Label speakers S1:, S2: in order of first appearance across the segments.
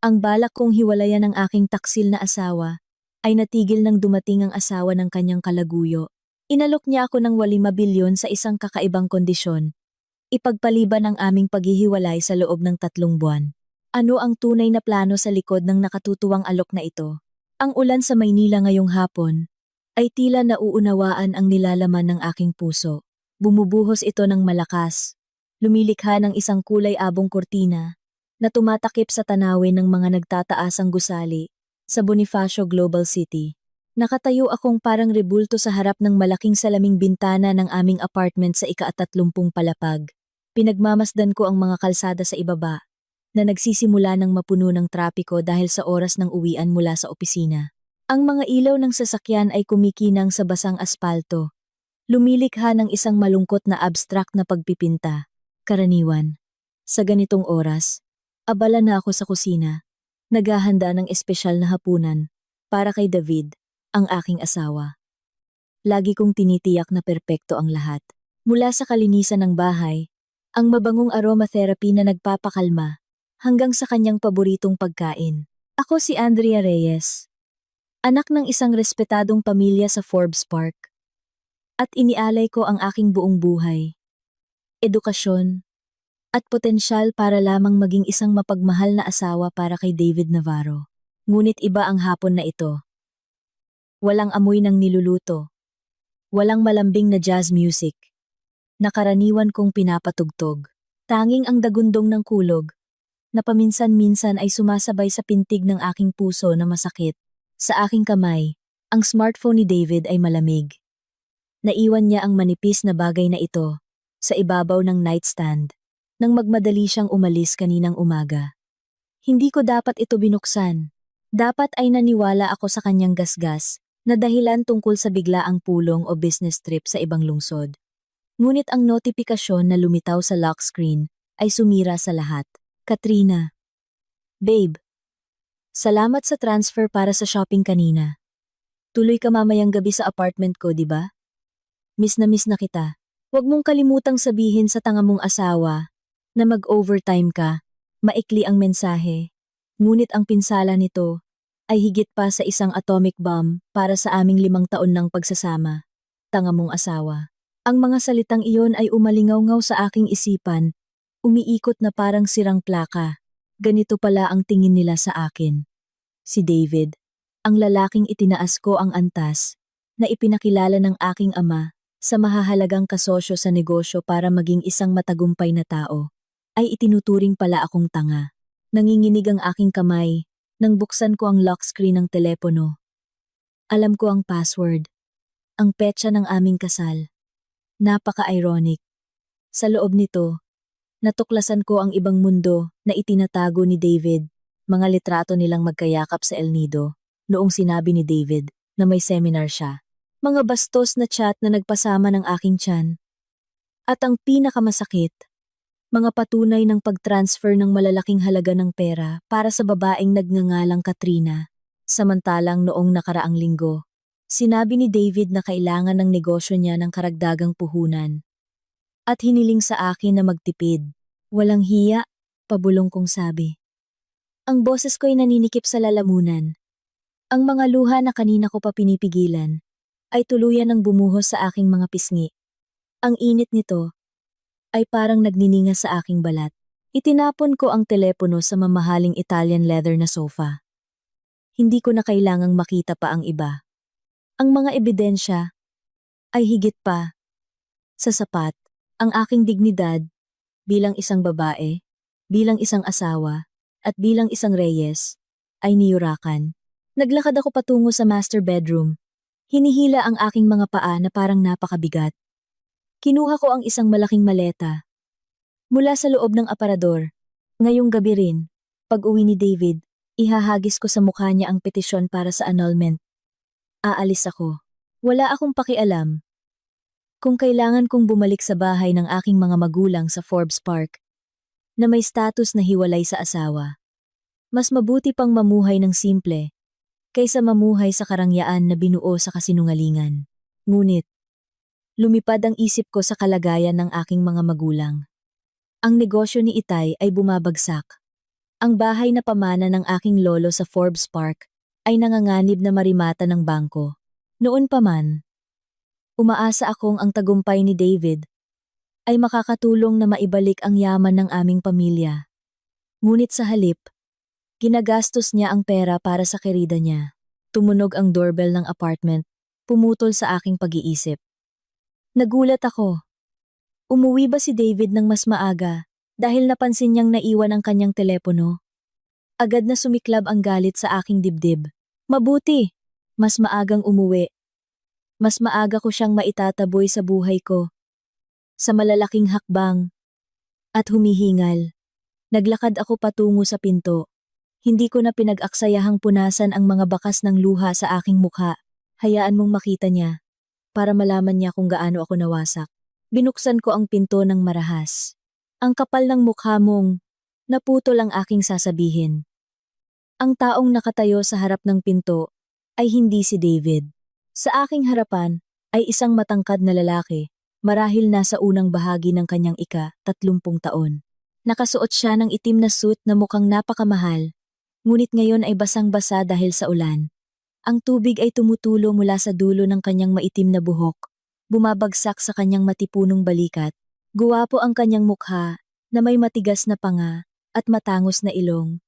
S1: Ang balak kong hiwalayan ang aking taksil na asawa ay natigil nang dumating ang asawa ng kanyang kalaguyo. Inalok niya ako ng 5 bilyon sa isang kakaibang kondisyon. Ipagpaliban ang aming paghihiwalay sa loob ng 3 buwan. Ano ang tunay na plano sa likod ng nakatutuwang alok na ito? Ang ulan sa Maynila ngayong hapon ay tila nauunawaan ang nilalaman ng aking puso. Bumubuhos ito ng malakas. Lumilikha ng isang kulay-abong kurtina na tumatakip sa tanawin ng mga nagtataasang gusali sa Bonifacio Global City. Nakatayo akong parang rebulto sa harap ng malaking salaming bintana ng aming apartment sa ika-30 palapag. Pinagmamasdan ko ang mga kalsada sa ibaba na nagsisimula ng mapuno ng trapiko dahil sa oras ng uwian mula sa opisina. Ang mga ilaw ng sasakyan ay kumikinang sa basang aspalto. Lumilikha ng isang malungkot na abstract na pagpipinta. Karaniwan. Sa ganitong oras, abala na ako sa kusina. Naghahanda ng espesyal na hapunan para kay David, ang aking asawa. Lagi kong tinitiyak na perpekto ang lahat. Mula sa kalinisan ng bahay, ang mabangong aromatherapy na nagpapakalma, hanggang sa kanyang paboritong pagkain. Ako si Andrea Reyes, anak ng isang respetadong pamilya sa Forbes Park. At inialay ko ang aking buong buhay, edukasyon, at potensyal para lamang maging isang mapagmahal na asawa para kay David Navarro. Ngunit iba ang hapon na ito. Walang amoy ng niluluto. Walang malambing na jazz music na karaniwan kong pinapatugtog. Tanging ang dagundong ng kulog na paminsan-minsan ay sumasabay sa pintig ng aking puso na masakit. Sa aking kamay, ang smartphone ni David ay malamig. Naiwan niya ang manipis na bagay na ito sa ibabaw ng nightstand nang magmadali siyang umalis kaninang umaga. Hindi ko dapat ito binuksan. Dapat ay naniwala ako sa kanyang gasgas na dahilan tungkol sa biglaang pulong o business trip sa ibang lungsod. Ngunit ang notifikasyon na lumitaw sa lock screen ay sumira sa lahat. Katrina. Babe. Salamat sa transfer para sa shopping kanina. Tuloy ka mamayang gabi sa apartment ko, di ba? Miss na kita. Huwag mong kalimutang sabihin sa tanga mong asawa na mag-overtime ka. Maikli ang mensahe. Ngunit ang pinsala nito ay higit pa sa isang atomic bomb para sa aming 5 taon ng pagsasama. Tanga mong asawa. Ang mga salitang iyon ay umalingaw-ngaw sa aking isipan, umiikot na parang sirang plaka. Ganito pala ang tingin nila sa akin. Si David, ang lalaking itinaas ko ang antas, na ipinakilala ng aking ama sa mahahalagang kasosyo sa negosyo para maging isang matagumpay na tao, ay itinuturing pala akong tanga. Nanginginig ang aking kamay nang buksan ko ang lock screen ng telepono. Alam ko ang password, ang petsa ng aming kasal. Napaka-ironic. Sa loob nito, natuklasan ko ang ibang mundo na itinatago ni David, mga litrato nilang magkayakap sa El Nido, noong sinabi ni David na may seminar siya. Mga bastos na chat na nagpasama ng aking tiyan. At ang pinakamasakit, mga patunay ng pag-transfer ng malalaking halaga ng pera para sa babaeng nagngangalang Katrina. Samantalang noong nakaraang linggo, sinabi ni David na kailangan ng negosyo niya ng karagdagang puhunan. At hiniling sa akin na magtipid. Walang hiya, pabulong kong sabi. Ang boses ko'y naninikip sa lalamunan. Ang mga luha na kanina ko pa pinipigilan ay tuluyan ng bumuhos sa aking mga pisngi. Ang init nito ay parang nagnininga sa aking balat. Itinapon ko ang telepono sa mamahaling Italian leather na sofa. Hindi ko na kailangang makita pa ang iba. Ang mga ebidensya ay higit pa sa sapat. Ang aking dignidad bilang isang babae, bilang isang asawa, at bilang isang Reyes ay niyurakan. Naglakad ako patungo sa master bedroom. Hinihila ang aking mga paa na parang napakabigat. Kinuha ko ang isang malaking maleta mula sa loob ng aparador. Ngayong gabi rin, pag-uwi ni David, ihahagis ko sa mukha niya ang petisyon para sa annulment. Aalis ako. Wala akong pakialam kung kailangan kong bumalik sa bahay ng aking mga magulang sa Forbes Park na may status na hiwalay sa asawa. Mas mabuti pang mamuhay ng simple kaysa mamuhay sa karangyaan na binuo sa kasinungalingan. Ngunit, lumipad ang isip ko sa kalagayan ng aking mga magulang. Ang negosyo ni Itay ay bumabagsak. Ang bahay na pamana ng aking lolo sa Forbes Park ay nanganganib na marimata ng bangko. Noon pa man, umaasa akong ang tagumpay ni David ay makakatulong na maibalik ang yaman ng aming pamilya. Ngunit sa halip, ginagastos niya ang pera para sa kerida niya. Tumunog ang doorbell ng apartment, pumutol sa aking pag-iisip. Nagulat ako. Umuwi ba si David ng mas maaga dahil napansin niyang naiwan ang kanyang telepono? Agad na sumiklab ang galit sa aking dibdib. Mabuti, mas maagang umuwi. Mas maaga ko siyang maitataboy sa buhay ko. Sa malalaking hakbang at humihingal, naglakad ako patungo sa pinto. Hindi ko na pinag-aksayahang punasan ang mga bakas ng luha sa aking mukha. Hayaan mong makita niya, para malaman niya kung gaano ako nawasak. Binuksan ko ang pinto ng marahas. Ang kapal ng mukha mong, naputol ang aking sasabihin. Ang taong nakatayo sa harap ng pinto ay hindi si David. Sa aking harapan ay isang matangkad na lalaki, marahil nasa unang bahagi ng kanyang 30 taon. Nakasuot siya ng itim na suit na mukhang napakamahal, ngunit ngayon ay basang-basa dahil sa ulan. Ang tubig ay tumutulo mula sa dulo ng kanyang maitim na buhok, bumabagsak sa kanyang matipunong balikat. Guwapo ang kanyang mukha na may matigas na panga at matangos na ilong.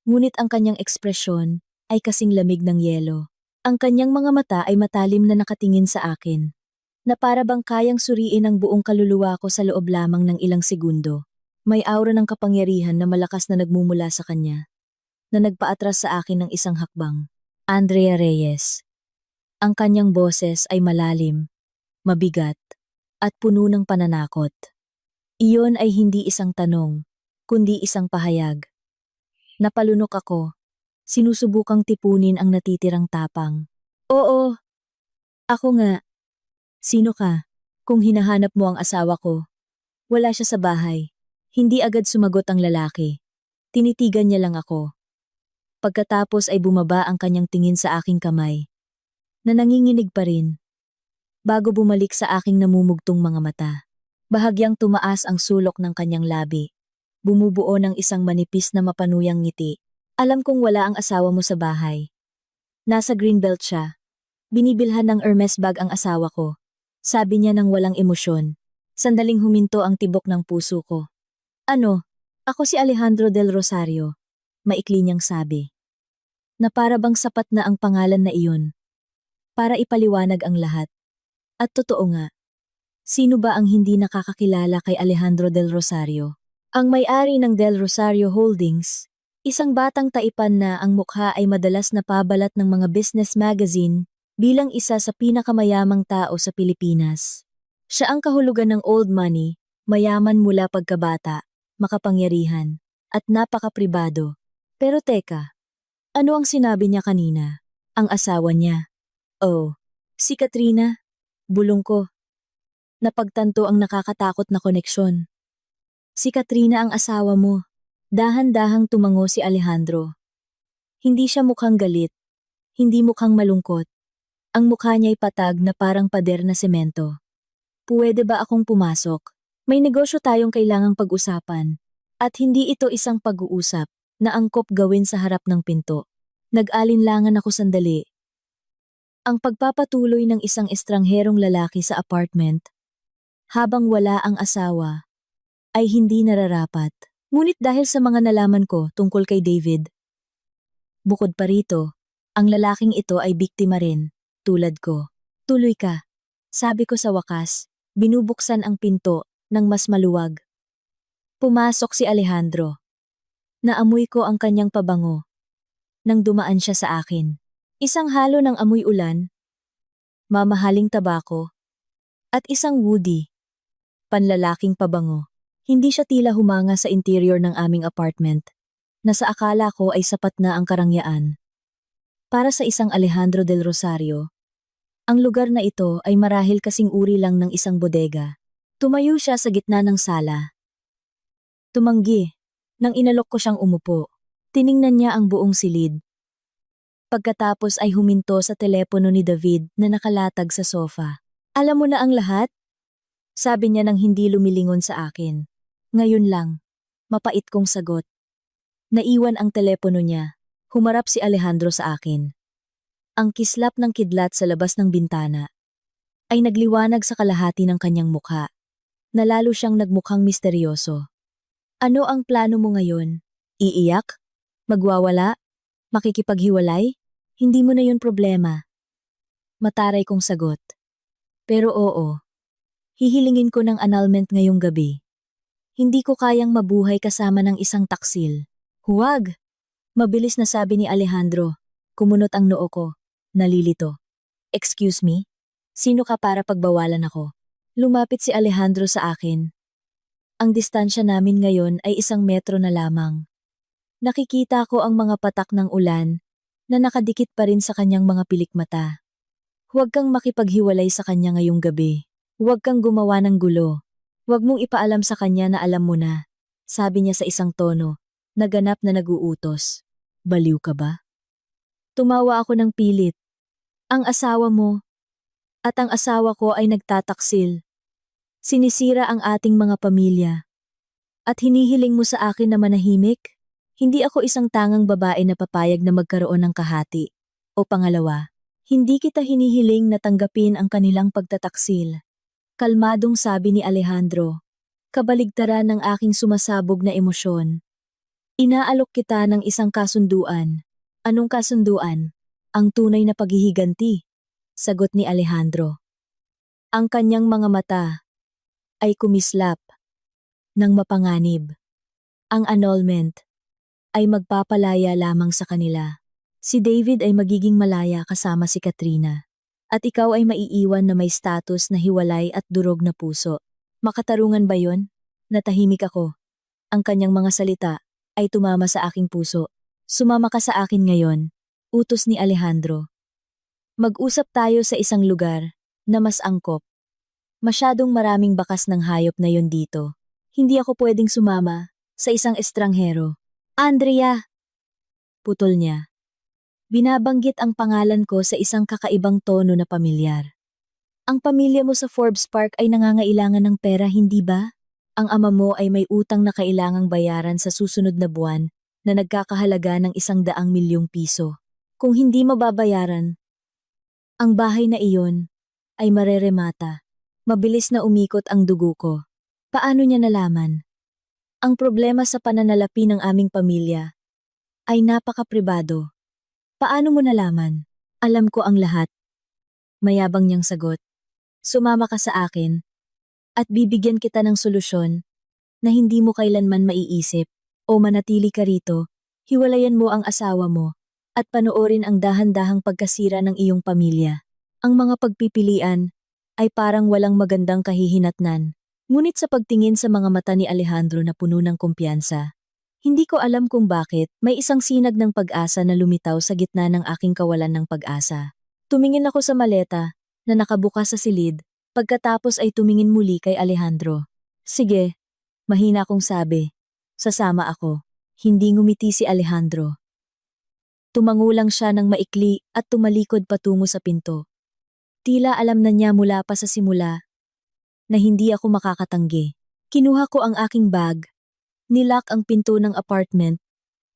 S1: Ngunit ang kanyang ekspresyon ay kasing lamig ng yelo. Ang kanyang mga mata ay matalim na nakatingin sa akin, na para bang kayang suriin ang buong kaluluwa ko sa loob lamang ng ilang segundo. May aura ng kapangyarihan na malakas na nagmumula sa kanya, na nagpaatras sa akin ng isang hakbang. Andrea Reyes. Ang kanyang boses ay malalim, mabigat, at puno ng pananakot. Iyon ay hindi isang tanong, kundi isang pahayag. Napalunok ako, sinusubukang tipunin ang natitirang tapang. Oo, ako nga. Sino ka? Kung hinahanap mo ang asawa ko. Wala siya sa bahay. Hindi agad sumagot ang lalaki. Tinitigan niya lang ako. Pagkatapos ay bumaba ang kanyang tingin sa aking kamay, na nanginginig pa rin. Bago bumalik sa aking namumugtong mga mata, bahagyang tumaas ang sulok ng kanyang labi. Bumubuo ng isang manipis na mapanuyang ngiti. Alam kong wala ang asawa mo sa bahay. Nasa Greenbelt siya. Binibilhan ng Hermes bag ang asawa ko. Sabi niya nang walang emosyon. Sandaling huminto ang tibok ng puso ko. Ano? Ako si Alejandro del Rosario. Maikli niyang sabi. Na para bang sapat na ang pangalan na iyon. Para ipaliwanag ang lahat. At totoo nga. Sino ba ang hindi nakakakilala kay Alejandro del Rosario? Ang may-ari ng Del Rosario Holdings, isang batang taipan na ang mukha ay madalas napabalat ng mga business magazine bilang isa sa pinakamayamang tao sa Pilipinas. Siya ang kahulugan ng old money, mayaman mula pagkabata, makapangyarihan, at napakapribado. Pero teka, ano ang sinabi niya kanina? Ang asawa niya. Oh, si Katrina? Bulong ko. Napagtanto ang nakakatakot na koneksyon. Si Katrina ang asawa mo. Dahan-dahang tumango si Alejandro. Hindi siya mukhang galit. Hindi mukhang malungkot. Ang mukha niya'y patag na parang pader na semento. Puwede ba akong pumasok? May negosyo tayong kailangang pag-usapan. At hindi ito isang pag-uusap na angkop gawin sa harap ng pinto. Nag-alinlangan ako sandali. Ang pagpapatuloy ng isang estrangherong lalaki sa apartment, habang wala ang asawa, ay hindi nararapat. Ngunit dahil sa mga nalaman ko tungkol kay David, bukod pa rito, ang lalaking ito ay biktima rin, tulad ko. Tuloy ka, sabi ko sa wakas, binubuksan ang pinto ng mas maluwag. Pumasok si Alejandro. Naamoy ko ang kanyang pabango nang dumaan siya sa akin. Isang halo ng amoy ulan, mamahaling tabako, at isang woody, panlalaking pabango. Hindi siya tila humanga sa interior ng aming apartment, na sa akala ko ay sapat na ang karangyaan. Para sa isang Alejandro del Rosario, ang lugar na ito ay marahil kasing uri lang ng isang bodega. Tumayo siya sa gitna ng sala. Tumanggi, nang inalok ko siyang umupo. Tiningnan niya ang buong silid. Pagkatapos ay huminto sa telepono ni David na nakalatag sa sofa. Alam mo na ang lahat? Sabi niya nang hindi lumilingon sa akin. Ngayon lang, mapait kong sagot. Naiwan ang telepono niya. Humarap si Alejandro sa akin. Ang kislap ng kidlat sa labas ng bintana ay nagliwanag sa kalahati ng kanyang mukha, na lalo siyang nagmukhang misteryoso. Ano ang plano mo ngayon? Iiyak? Magwawala? Makikipaghiwalay? Hindi mo na yun problema. Mataray kong sagot. Pero oo, hihilingin ko ng annulment ngayong gabi. Hindi ko kayang mabuhay kasama ng isang taksil. Huwag! Mabilis na sabi ni Alejandro. Kumunot ang noo ko. Nalilito. Excuse me? Sino ka para pagbawalan ako? Lumapit si Alejandro sa akin. Ang distansya namin ngayon ay 1 metro na lamang. Nakikita ko ang mga patak ng ulan na nakadikit pa rin sa kanyang mga pilikmata. Huwag kang makipaghiwalay sa kanya ngayong gabi. Huwag kang gumawa ng gulo. Huwag mong ipaalam sa kanya na alam mo na. Sabi niya sa isang tono, naganap na naguutos. Baliw ka ba? Tumawa ako ng pilit. Ang asawa mo at ang asawa ko ay nagtataksil. Sinisira ang ating mga pamilya. At hinihiling mo sa akin na manahimik? Hindi ako isang tangang babae na papayag na magkaroon ng kahati. O pangalawa, hindi kita hinihiling na tanggapin ang kanilang pagtataksil. Kalmadong sabi ni Alejandro, kabaligtaran ng aking sumasabog na emosyon. Inaalok kita ng isang kasunduan. Anong kasunduan? Ang tunay na paghihiganti, sagot ni Alejandro. Ang kanyang mga mata ay kumislap ng mapanganib. Ang annulment ay magpapalaya lamang sa kanila. Si David ay magiging malaya kasama si Katrina. At ikaw ay maiiwan na may status na hiwalay at durog na puso. Makatarungan ba yon? Natahimik ako. Ang kanyang mga salita ay tumama sa aking puso. Sumama ka sa akin ngayon, utos ni Alejandro. Mag-usap tayo sa isang lugar na mas angkop. Masyadong maraming bakas ng hayop na yon dito. Hindi ako pwedeng sumama sa isang estranghero. Andrea! Putol niya. Binabanggit ang pangalan ko sa isang kakaibang tono na pamilyar. Ang pamilya mo sa Forbes Park ay nangangailangan ng pera, hindi ba? Ang ama mo ay may utang na kailangang bayaran sa susunod na buwan na nagkakahalaga ng 100 milyong piso. Kung hindi mababayaran, ang bahay na iyon ay mareremata. Mabilis na umikot ang dugo ko. Paano niya nalaman? Ang problema sa pananalapi ng aming pamilya ay napaka-pribado. Paano mo nalaman? Alam ko ang lahat. Mayabang niyang sagot. Sumama ka sa akin at bibigyan kita ng solusyon na hindi mo kailanman maiisip. O manatili ka rito, hiwalayan mo ang asawa mo at panoorin ang dahan-dahang pagkasira ng iyong pamilya. Ang mga pagpipilian ay parang walang magandang kahihinatnan. Ngunit sa pagtingin sa mga mata ni Alejandro na puno ng kumpiyansa, hindi ko alam kung bakit may isang sinag ng pag-asa na lumitaw sa gitna ng aking kawalan ng pag-asa. Tumingin ako sa maleta na nakabukas sa silid, pagkatapos ay tumingin muli kay Alejandro. Sige, mahina kong sabi. Sasama ako. Hindi ngumiti si Alejandro. Tumangulang siya ng maikli at tumalikod patungo sa pinto. Tila alam na niya mula pa sa simula na hindi ako makakatanggi. Kinuha ko ang aking bag, nilock ang pinto ng apartment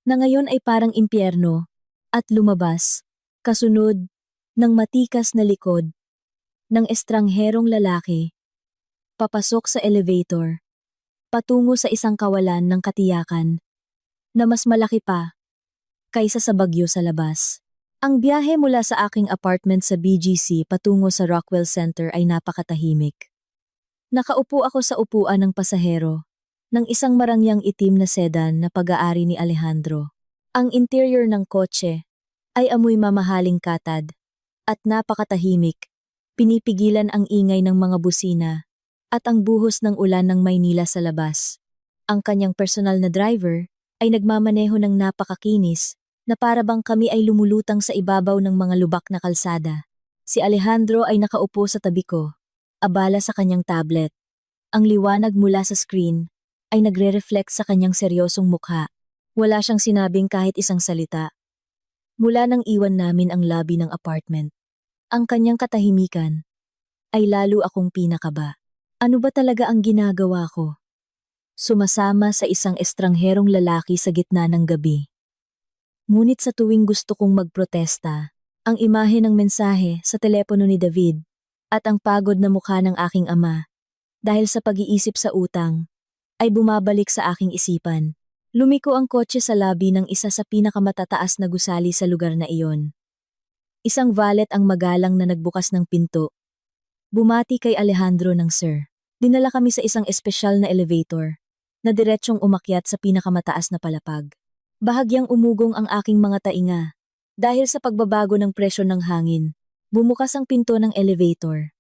S1: na ngayon ay parang impyerno at lumabas, kasunod ng matikas na likod ng estrangherong lalaki, papasok sa elevator, patungo sa isang kawalan ng katiyakan na mas malaki pa kaysa sa bagyo sa labas. Ang biyahe mula sa aking apartment sa BGC patungo sa Rockwell Center ay napakatahimik. Nakaupo ako sa upuan ng pasahero ng isang marangyang itim na sedan na pag-aari ni Alejandro. Ang interior ng kotse ay amoy mamahaling katad at napakatahimik. Pinipigilan ang ingay ng mga busina at ang buhos ng ulan ng Maynila sa labas. Ang kanyang personal na driver ay nagmamaneho ng napakakinis na para bang kami ay lumulutang sa ibabaw ng mga lubak na kalsada. Si Alejandro ay nakaupo sa tabi ko, abala sa kanyang tablet. Ang liwanag mula sa screen ay nagre-reflect sa kanyang seryosong mukha. Wala siyang sinabing kahit isang salita. Mula nang iwan namin ang lobby ng apartment, ang kanyang katahimikan ay lalo akong pinakaba. Ano ba talaga ang ginagawa ko? sumasama sa isang estrangherong lalaki sa gitna ng gabi. Ngunit sa tuwing gusto kong magprotesta, ang imahe ng mensahe sa telepono ni David at ang pagod na mukha ng aking ama, dahil sa pag-iisip sa utang, ay bumabalik sa aking isipan. Lumiko ang kotse sa labi ng isa sa pinakamatataas na gusali sa lugar na iyon. Isang valet ang magalang na nagbukas ng pinto. Bumati kay Alejandro ng sir. Dinala kami sa isang espesyal na elevator na diretsyong umakyat sa pinakamataas na palapag. Bahagyang umugong ang aking mga tainga dahil sa pagbabago ng presyo ng hangin. Bumukas ang pinto ng elevator.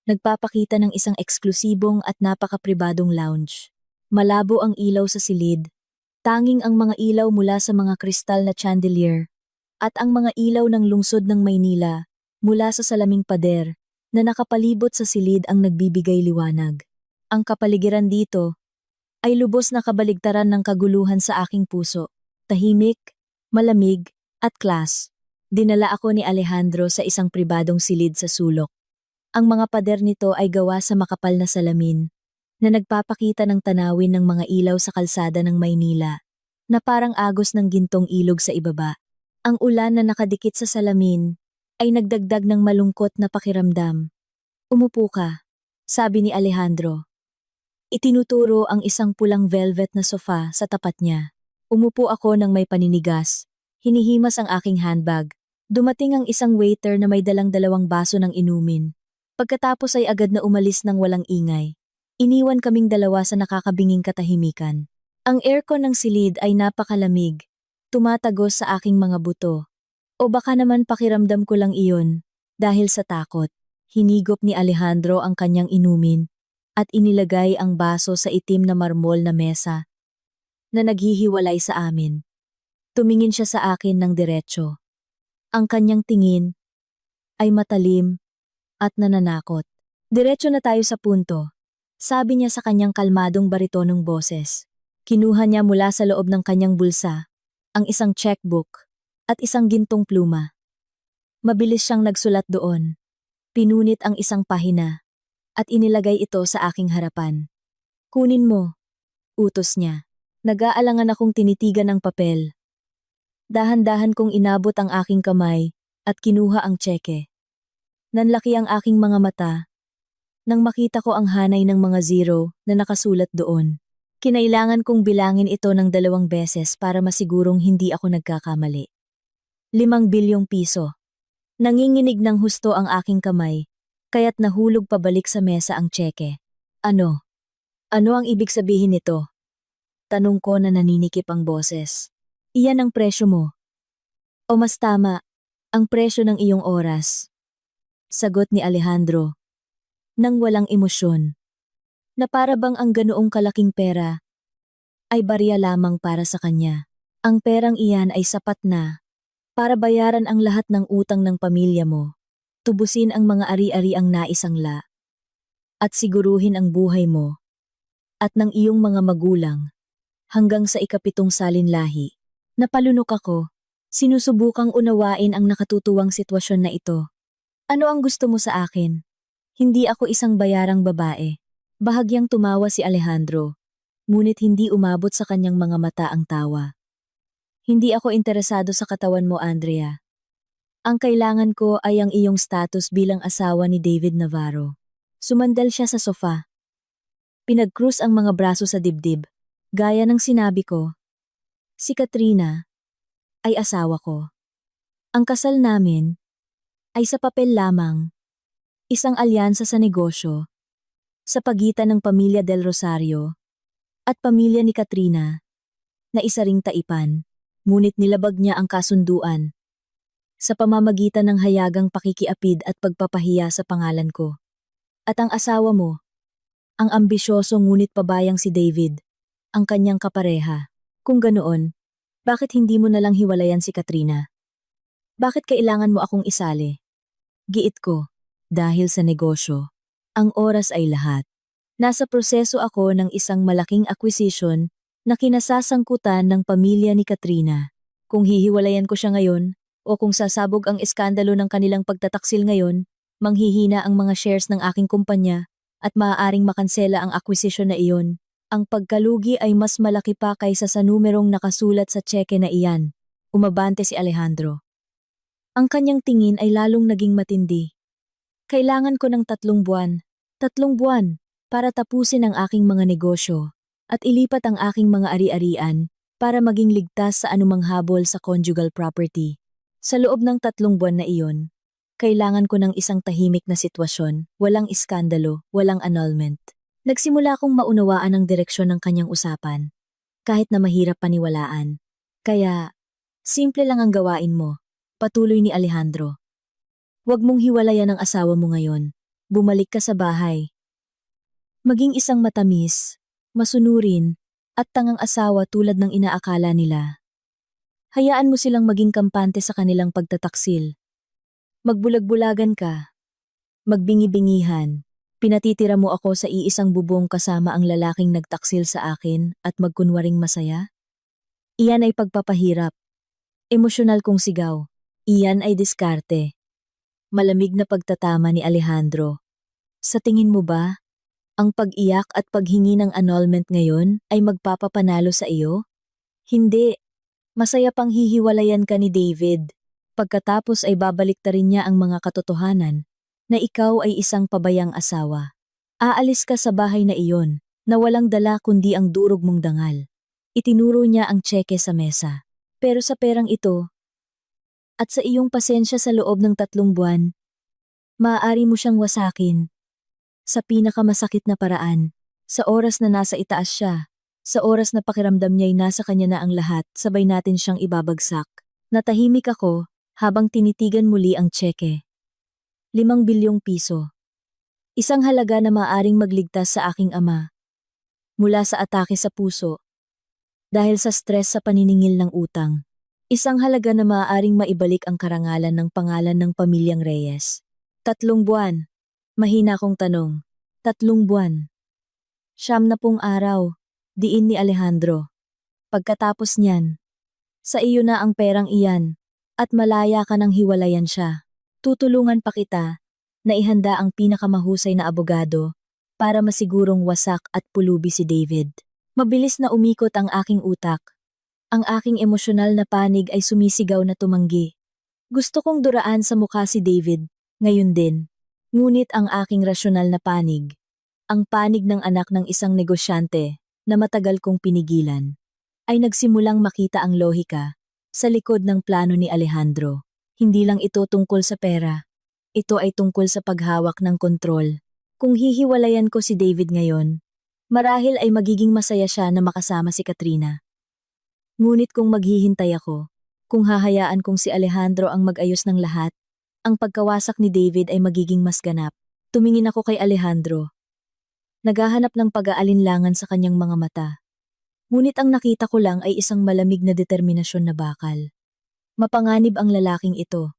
S1: Nagpapakita ng isang eksklusibong at napakapribadong lounge. Malabo ang ilaw sa silid. Tanging ang mga ilaw mula sa mga kristal na chandelier at ang mga ilaw ng lungsod ng Maynila mula sa salaming pader na nakapalibot sa silid ang nagbibigay liwanag. Ang kapaligiran dito ay lubos na kabaligtaran ng kaguluhan sa aking puso. Tahimik, malamig, at class. Dinala ako ni Alejandro sa isang pribadong silid sa sulok. Ang mga pader nito ay gawa sa makapal na salamin na nagpapakita ng tanawin ng mga ilaw sa kalsada ng Maynila na parang agos ng gintong ilog sa ibaba. Ang ulan na nakadikit sa salamin ay nagdagdag ng malungkot na pakiramdam. Umupo ka, sabi ni Alejandro. Itinuturo ang isang pulang velvet na sofa sa tapat niya. Umupo ako ng may paninigas. Hinihimas ang aking handbag. Dumating ang isang waiter na may dalang 2 baso ng inumin. Pagkatapos ay agad na umalis ng walang ingay. Iniwan kaming dalawa sa nakakabinging katahimikan. Ang aircon ng silid ay napakalamig, tumatagos sa aking mga buto. O baka naman pakiramdam ko lang iyon, dahil sa takot. Hinigop ni Alejandro ang kanyang inumin at inilagay ang baso sa itim na marmol na mesa na naghihiwalay sa amin. Tumingin siya sa akin ng diretsyo. Ang kanyang tingin ay matalim at nananakot. Diretso na tayo sa punto. Sabi niya sa kanyang kalmadong baritonong boses. Kinuha niya mula sa loob ng kanyang bulsa ang isang checkbook at isang gintong pluma. Mabilis siyang nagsulat doon. Pinunit ang isang pahina at inilagay ito sa aking harapan. Kunin mo, utos niya. Nag-aalangan akong tinitigan ang papel. Dahan-dahan kong inabot ang aking kamay at kinuha ang tseke. Nanlaki ang aking mga mata nang makita ko ang hanay ng mga zero na nakasulat doon. Kinailangan kong bilangin ito ng 2 beses para masigurong hindi ako nagkakamali. 5 bilyong piso. Nanginginig ng husto ang aking kamay, kaya't nahulog pabalik sa mesa ang tseke. Ano? Ano ang ibig sabihin nito? Tanong ko na naninikip ang boses. Iyan ang presyo mo. O mas tama, ang presyo ng iyong oras. Sagot ni Alejandro. Nang walang emosyon, na para bang ang ganoong kalaking pera ay barya lamang para sa kanya. Ang perang iyan ay sapat na para bayaran ang lahat ng utang ng pamilya mo, tubusin ang mga ari-ariang naisangla, at siguruhin ang buhay mo at ng iyong mga magulang hanggang sa ika-7 salinlahi. Napalunok ako, sinusubukang unawain ang nakatutuwang sitwasyon na ito. Ano ang gusto mo sa akin? Hindi ako isang bayarang babae. Bahagyang tumawa si Alejandro, ngunit hindi umabot sa kanyang mga mata ang tawa. Hindi ako interesado sa katawan mo, Andrea. Ang kailangan ko ay ang iyong status bilang asawa ni David Navarro. Sumandal siya sa sofa. Pinag-cruise ang mga braso sa dibdib. Gaya ng sinabi ko, si Katrina ay asawa ko. Ang kasal namin ay sa papel lamang. Isang alyansa sa negosyo, sa pagitan ng pamilya Del Rosario at pamilya ni Katrina, na isa ring taipan, ngunit nilabag niya ang kasunduan sa pamamagitan ng hayagang pakikiapid at pagpapahiya sa pangalan ko. At ang asawa mo, ang ambisyoso ngunit pabayang si David, ang kanyang kapareha. Kung ganoon, bakit hindi mo nalang hiwalayan si Katrina? Bakit kailangan mo akong isali? Giit ko. Dahil sa negosyo, ang oras ay lahat. Nasa proseso ako ng isang malaking acquisition na kinasasangkutan ng pamilya ni Katrina. Kung hihiwalayan ko siya ngayon, o kung sasabog ang eskandalo ng kanilang pagtataksil ngayon, manghihina ang mga shares ng aking kumpanya at maaaring makansela ang acquisition na iyon. Ang pagkalugi ay mas malaki pa kaysa sa numerong nakasulat sa tseke na iyan. Umabante si Alejandro. Ang kanyang tingin ay lalong naging matindi. Kailangan ko ng 3 buwan. 3 buwan para tapusin ang aking mga negosyo at ilipat ang aking mga ari-arian para maging ligtas sa anumang habol sa conjugal property. Sa loob ng 3 buwan na iyon, kailangan ko ng isang tahimik na sitwasyon, walang iskandalo, walang annulment. Nagsimula akong maunawaan ang direksyon ng kanyang usapan, kahit na mahirap paniwalaan. Kaya, simple lang ang gawain mo, patuloy ni Alejandro. Huwag mong hiwalayan ang asawa mo ngayon. Bumalik ka sa bahay. Maging isang matamis, masunurin, at tangang asawa tulad ng inaakala nila. Hayaan mo silang maging kampante sa kanilang pagtataksil. Magbulag-bulagan ka. Magbingi-bingihan. Pinatitira mo ako sa iisang bubong kasama ang lalaking nagtaksil sa akin at magkunwaring masaya? Iyan ay pagpapahirap. Emosyonal kong sigaw. Iyan ay diskarte. Malamig na pagtatama ni Alejandro. Sa tingin mo ba, ang pag-iyak at paghingi ng annulment ngayon ay magpapapanalo sa iyo? Hindi. Masaya pang hihiwalayan ka ni David. Pagkatapos ay babaliktarin niya ang mga katotohanan na ikaw ay isang pabayang asawa. Aalis ka sa bahay na iyon na walang dala kundi ang durog mong dangal. Itinuro niya ang tseke sa mesa. Pero sa perang ito, at sa iyong pasensya sa loob ng 3 buwan, maaari mo siyang wasakin. Sa pinakamasakit na paraan, sa oras na nasa itaas siya, sa oras na pakiramdam niya'y nasa kanya na ang lahat, sabay natin siyang ibabagsak. Natahimik ako habang tinitigan muli ang tseke. 5 bilyong piso. Isang halaga na maaaring magligtas sa aking ama mula sa atake sa puso dahil sa stress sa paniningil ng utang. Isang halaga na maaaring maibalik ang karangalan ng pangalan ng pamilyang Reyes. 3 buwan. Mahina kong tanong. 3 buwan. 90 araw. Diin ni Alejandro. Pagkatapos niyan, sa iyo na ang perang iyan at malaya ka ng hiwalayan siya. Tutulungan pa kita na ihanda ang pinakamahusay na abogado para masigurong wasak at pulubi si David. Mabilis na umikot ang aking utak. Ang aking emosyonal na panig ay sumisigaw na tumanggi. Gusto kong duraan sa mukha si David, ngayon din. Ngunit ang aking rasyonal na panig, ang panig ng anak ng isang negosyante na matagal kong pinigilan, ay nagsimulang makita ang lohika sa likod ng plano ni Alejandro. Hindi lang ito tungkol sa pera. Ito ay tungkol sa paghawak ng kontrol. Kung hihiwalayan ko si David ngayon, marahil ay magiging masaya siya na makasama si Katrina. Ngunit kung maghihintay ako, kung hahayaan kong si Alejandro ang mag-ayos ng lahat, ang pagkawasak ni David ay magiging mas ganap. Tumingin ako kay Alejandro. Naghahanap ng pag-aalinlangan sa kanyang mga mata. Ngunit ang nakita ko lang ay isang malamig na determinasyon na bakal. Mapanganib ang lalaking ito.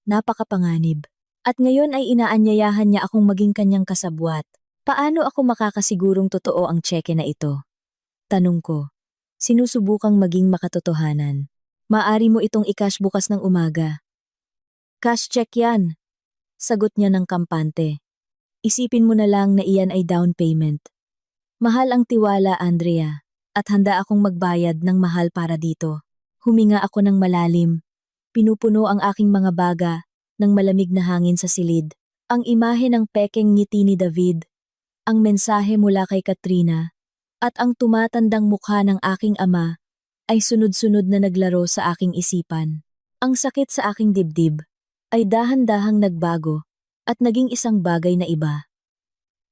S1: Napakapanganib. At ngayon ay inaanyayahan niya akong maging kanyang kasabwat. Paano ako makakasigurong totoo ang tseke na ito? Tanong ko. Sinusubukang maging makatotohanan. Maaari mo itong i-cash bukas ng umaga. Cash check yan. Sagot niya ng kampante. Isipin mo na lang na iyan ay down payment. Mahal ang tiwala, Andrea, at handa akong magbayad ng mahal para dito. Huminga ako ng malalim. Pinupuno ang aking mga baga ng malamig na hangin sa silid. Ang imahe ng pekeng ngiti ni David, ang mensahe mula kay Katrina, at ang tumatandang mukha ng aking ama ay sunod-sunod na naglaro sa aking isipan. Ang sakit sa aking dibdib ay dahan-dahang nagbago at naging isang bagay na iba.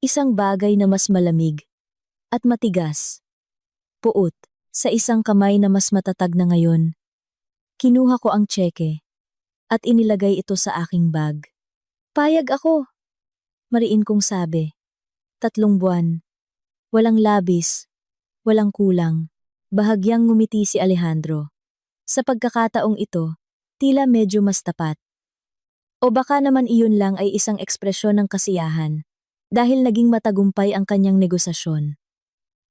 S1: Isang bagay na mas malamig at matigas. Puot, sa isang kamay na mas matatag na ngayon. Kinuha ko ang tseke at inilagay ito sa aking bag. Payag ako, mariin kong sabi. 3 buwan. Walang labis, walang kulang. Bahagyang ngumiti si Alejandro. Sa pagkakataong ito, tila medyo mas tapat. O baka naman iyon lang ay isang ekspresyon ng kasiyahan, dahil naging matagumpay ang kanyang negosasyon.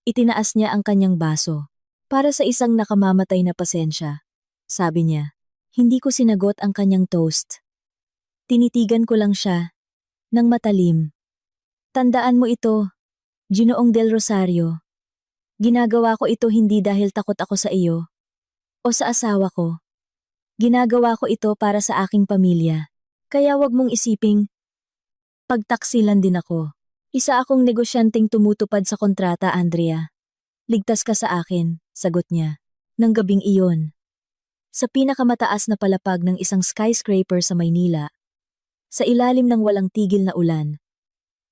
S1: Itinaas niya ang kanyang baso, para sa isang nakamamatay na pasensya. Sabi niya, hindi ko sinagot ang kanyang toast. Tinitigan ko lang siya, ng matalim. Tandaan mo ito, Ginoong Del Rosario. Ginagawa ko ito hindi dahil takot ako sa iyo o sa asawa ko. Ginagawa ko ito para sa aking pamilya. Kaya wag mong isiping, pagtaksilan din ako. Isa akong negosyanteng tumutupad sa kontrata, Andrea. Ligtas ka sa akin, sagot niya. Nang gabing iyon. Sa pinakamataas na palapag ng isang skyscraper sa Maynila, sa ilalim ng walang tigil na ulan,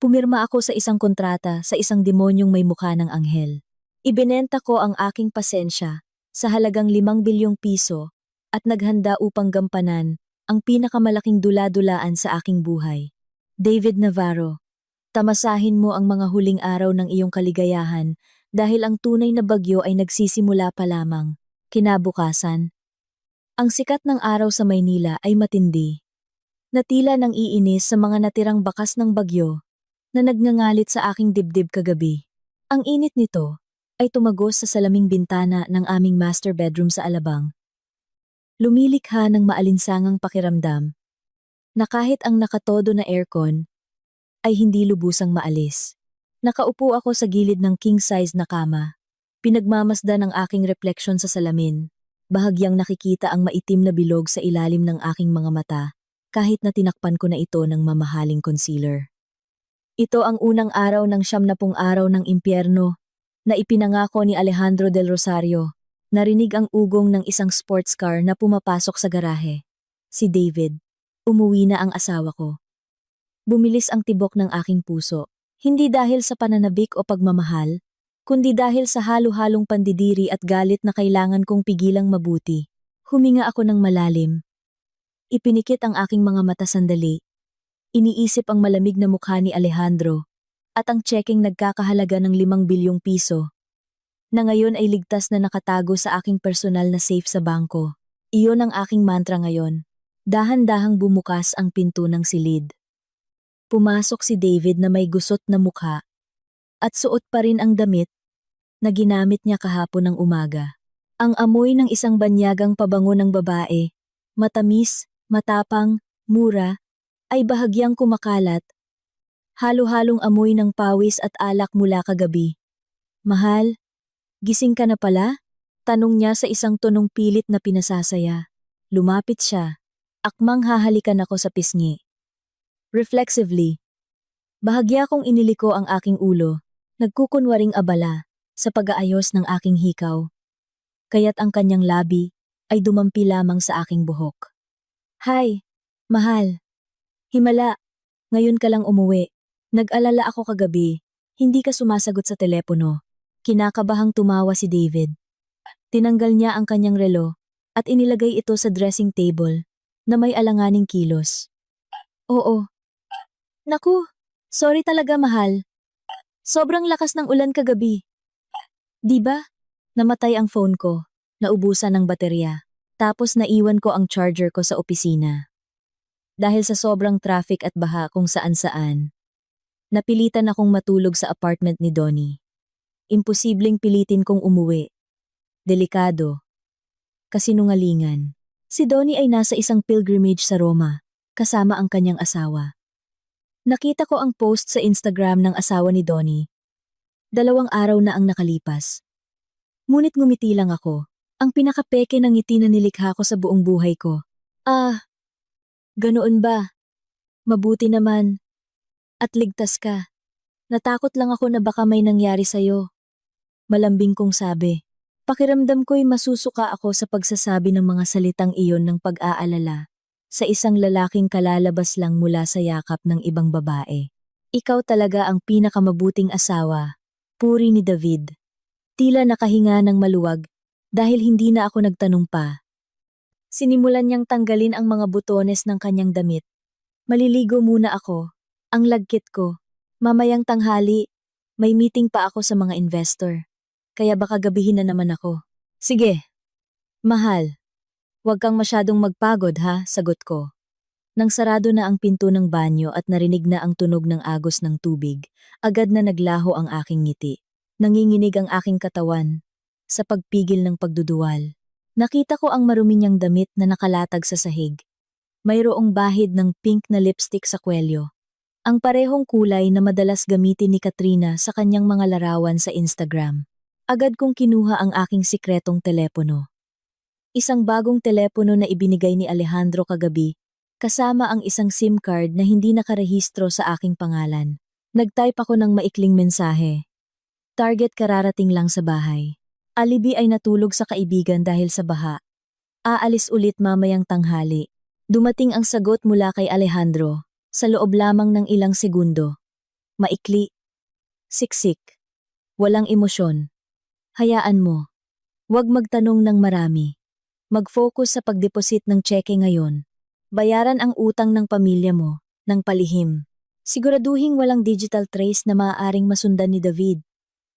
S1: pumirma ako sa isang kontrata sa isang demonyong may mukha ng anghel. Ibinenta ko ang aking pasensya sa halagang 5 bilyong piso at naghanda upang gampanan ang pinakamalaking dula-dulaan sa aking buhay. David Navarro, tamasahin mo ang mga huling araw ng iyong kaligayahan dahil ang tunay na bagyo ay nagsisimula pa lamang. Kinabukasan, ang sikat ng araw sa Maynila ay matindi. Natila ng iinis sa mga natirang bakas ng bagyo na nagngangalit sa aking dibdib kagabi. Ang init nito ay tumagos sa salaming bintana ng aming master bedroom sa Alabang. Lumilikha ng maalinsangang pakiramdam na kahit ang nakatodo na aircon ay hindi lubusang maalis. Nakaupo ako sa gilid ng king-size na kama. Pinagmamasdan ang aking refleksyon sa salamin. Bahagyang nakikita ang maitim na bilog sa ilalim ng aking mga mata kahit na tinakpan ko na ito ng mamahaling concealer. Ito ang unang araw ng 70 araw ng impyerno na ipinangako ni Alejandro del Rosario. Narinig ang ugong ng isang sports car na pumapasok sa garahe. Si David. Umuwi na ang asawa ko. Bumilis ang tibok ng aking puso. Hindi dahil sa pananabik o pagmamahal, kundi dahil sa halo-halong pandidiri at galit na kailangan kong pigilang mabuti. Huminga ako ng malalim. Ipinikit ang aking mga mata sandali. Iniisip ang malamig na mukha ni Alejandro at ang tsekeng nagkakahalaga ng 5 bilyong piso na ngayon ay ligtas na nakatago sa aking personal na safe sa bangko. Iyon ang aking mantra ngayon. Dahan-dahang bumukas ang pinto ng silid. Pumasok si David na may gusot na mukha at suot pa rin ang damit na ginamit niya kahapon ng umaga. Ang amoy ng isang banyagang pabango ng babae, matamis, matapang, mura, ay bahagyang kumakalat. Halo-halong amoy ng pawis at alak mula kagabi. Mahal, gising ka na pala? Tanong niya sa isang tonong pilit na pinasasaya. Lumapit siya. Akmang hahalikan ako sa pisngi. Reflexively, bahagya kong iniliko ang aking ulo, nagkukunwaring abala sa pag-aayos ng aking hikaw. Kaya't ang kanyang labi ay dumampi lamang sa aking buhok. Hi, mahal. Himala, ngayon ka lang umuwi. Nag-alala ako kagabi, hindi ka sumasagot sa telepono. Kinakabahang tumawa si David. Tinanggal niya ang kanyang relo at inilagay ito sa dressing table na may alanganing kilos. Oo. Naku, sorry talaga mahal. Sobrang lakas ng ulan kagabi. Di ba? Namatay ang phone ko, naubusan ng baterya, tapos naiwan ko ang charger ko sa opisina. Dahil sa sobrang traffic at baha kung saan-saan, napilitan akong matulog sa apartment ni Donnie. Imposibleng pilitin kong umuwi. Delikado. Kasinungalingan. Si Donnie ay nasa isang pilgrimage sa Roma, kasama ang kanyang asawa. Nakita ko ang post sa Instagram ng asawa ni Donnie. 2 araw na ang nakalipas. Ngunit ngumiti lang ako. Ang pinakapeke ng ngiti na nilikha ko sa buong buhay ko. Ganoon ba? Mabuti naman. At ligtas ka. Natakot lang ako na baka may nangyari sa'yo. Malambing kong sabi. Pakiramdam ko'y masusuka ako sa pagsasabi ng mga salitang iyon ng pag-aalala sa isang lalaking kalalabas lang mula sa yakap ng ibang babae. Ikaw talaga ang pinakamabuting asawa, puri ni David. Tila nakahinga ng maluwag dahil hindi na ako nagtanong pa. Sinimulan niyang tanggalin ang mga butones ng kanyang damit. Maliligo muna ako, ang lagkit ko. Mamayang tanghali, may meeting pa ako sa mga investor. Kaya baka gabihin na naman ako. Sige. Mahal. Huwag kang masyadong magpagod ha, sagot ko. Nang sarado na ang pinto ng banyo at narinig na ang tunog ng agos ng tubig, agad na naglaho ang aking ngiti. Nanginginig ang aking katawan sa pagpigil ng pagduduwal. Nakita ko ang marumi niyang damit na nakalatag sa sahig. Mayroong bahid ng pink na lipstick sa kwelyo. Ang parehong kulay na madalas gamitin ni Katrina sa kanyang mga larawan sa Instagram. Agad kong kinuha ang aking sikretong telepono. Isang bagong telepono na ibinigay ni Alejandro kagabi, kasama ang isang SIM card na hindi nakarehistro sa aking pangalan. Nag-type ako ng maikling mensahe. Target kararating lang sa bahay. Alibi ay natulog sa kaibigan dahil sa baha. Aalis ulit mamayang tanghali. Dumating ang sagot mula kay Alejandro, sa loob lamang ng ilang segundo. Maikli. Siksik. Walang emosyon. Hayaan mo. Huwag magtanong ng marami. Mag-focus sa pagdeposit ng tseke ngayon. Bayaran ang utang ng pamilya mo, ng palihim. Siguraduhing walang digital trace na maaaring masundan ni David.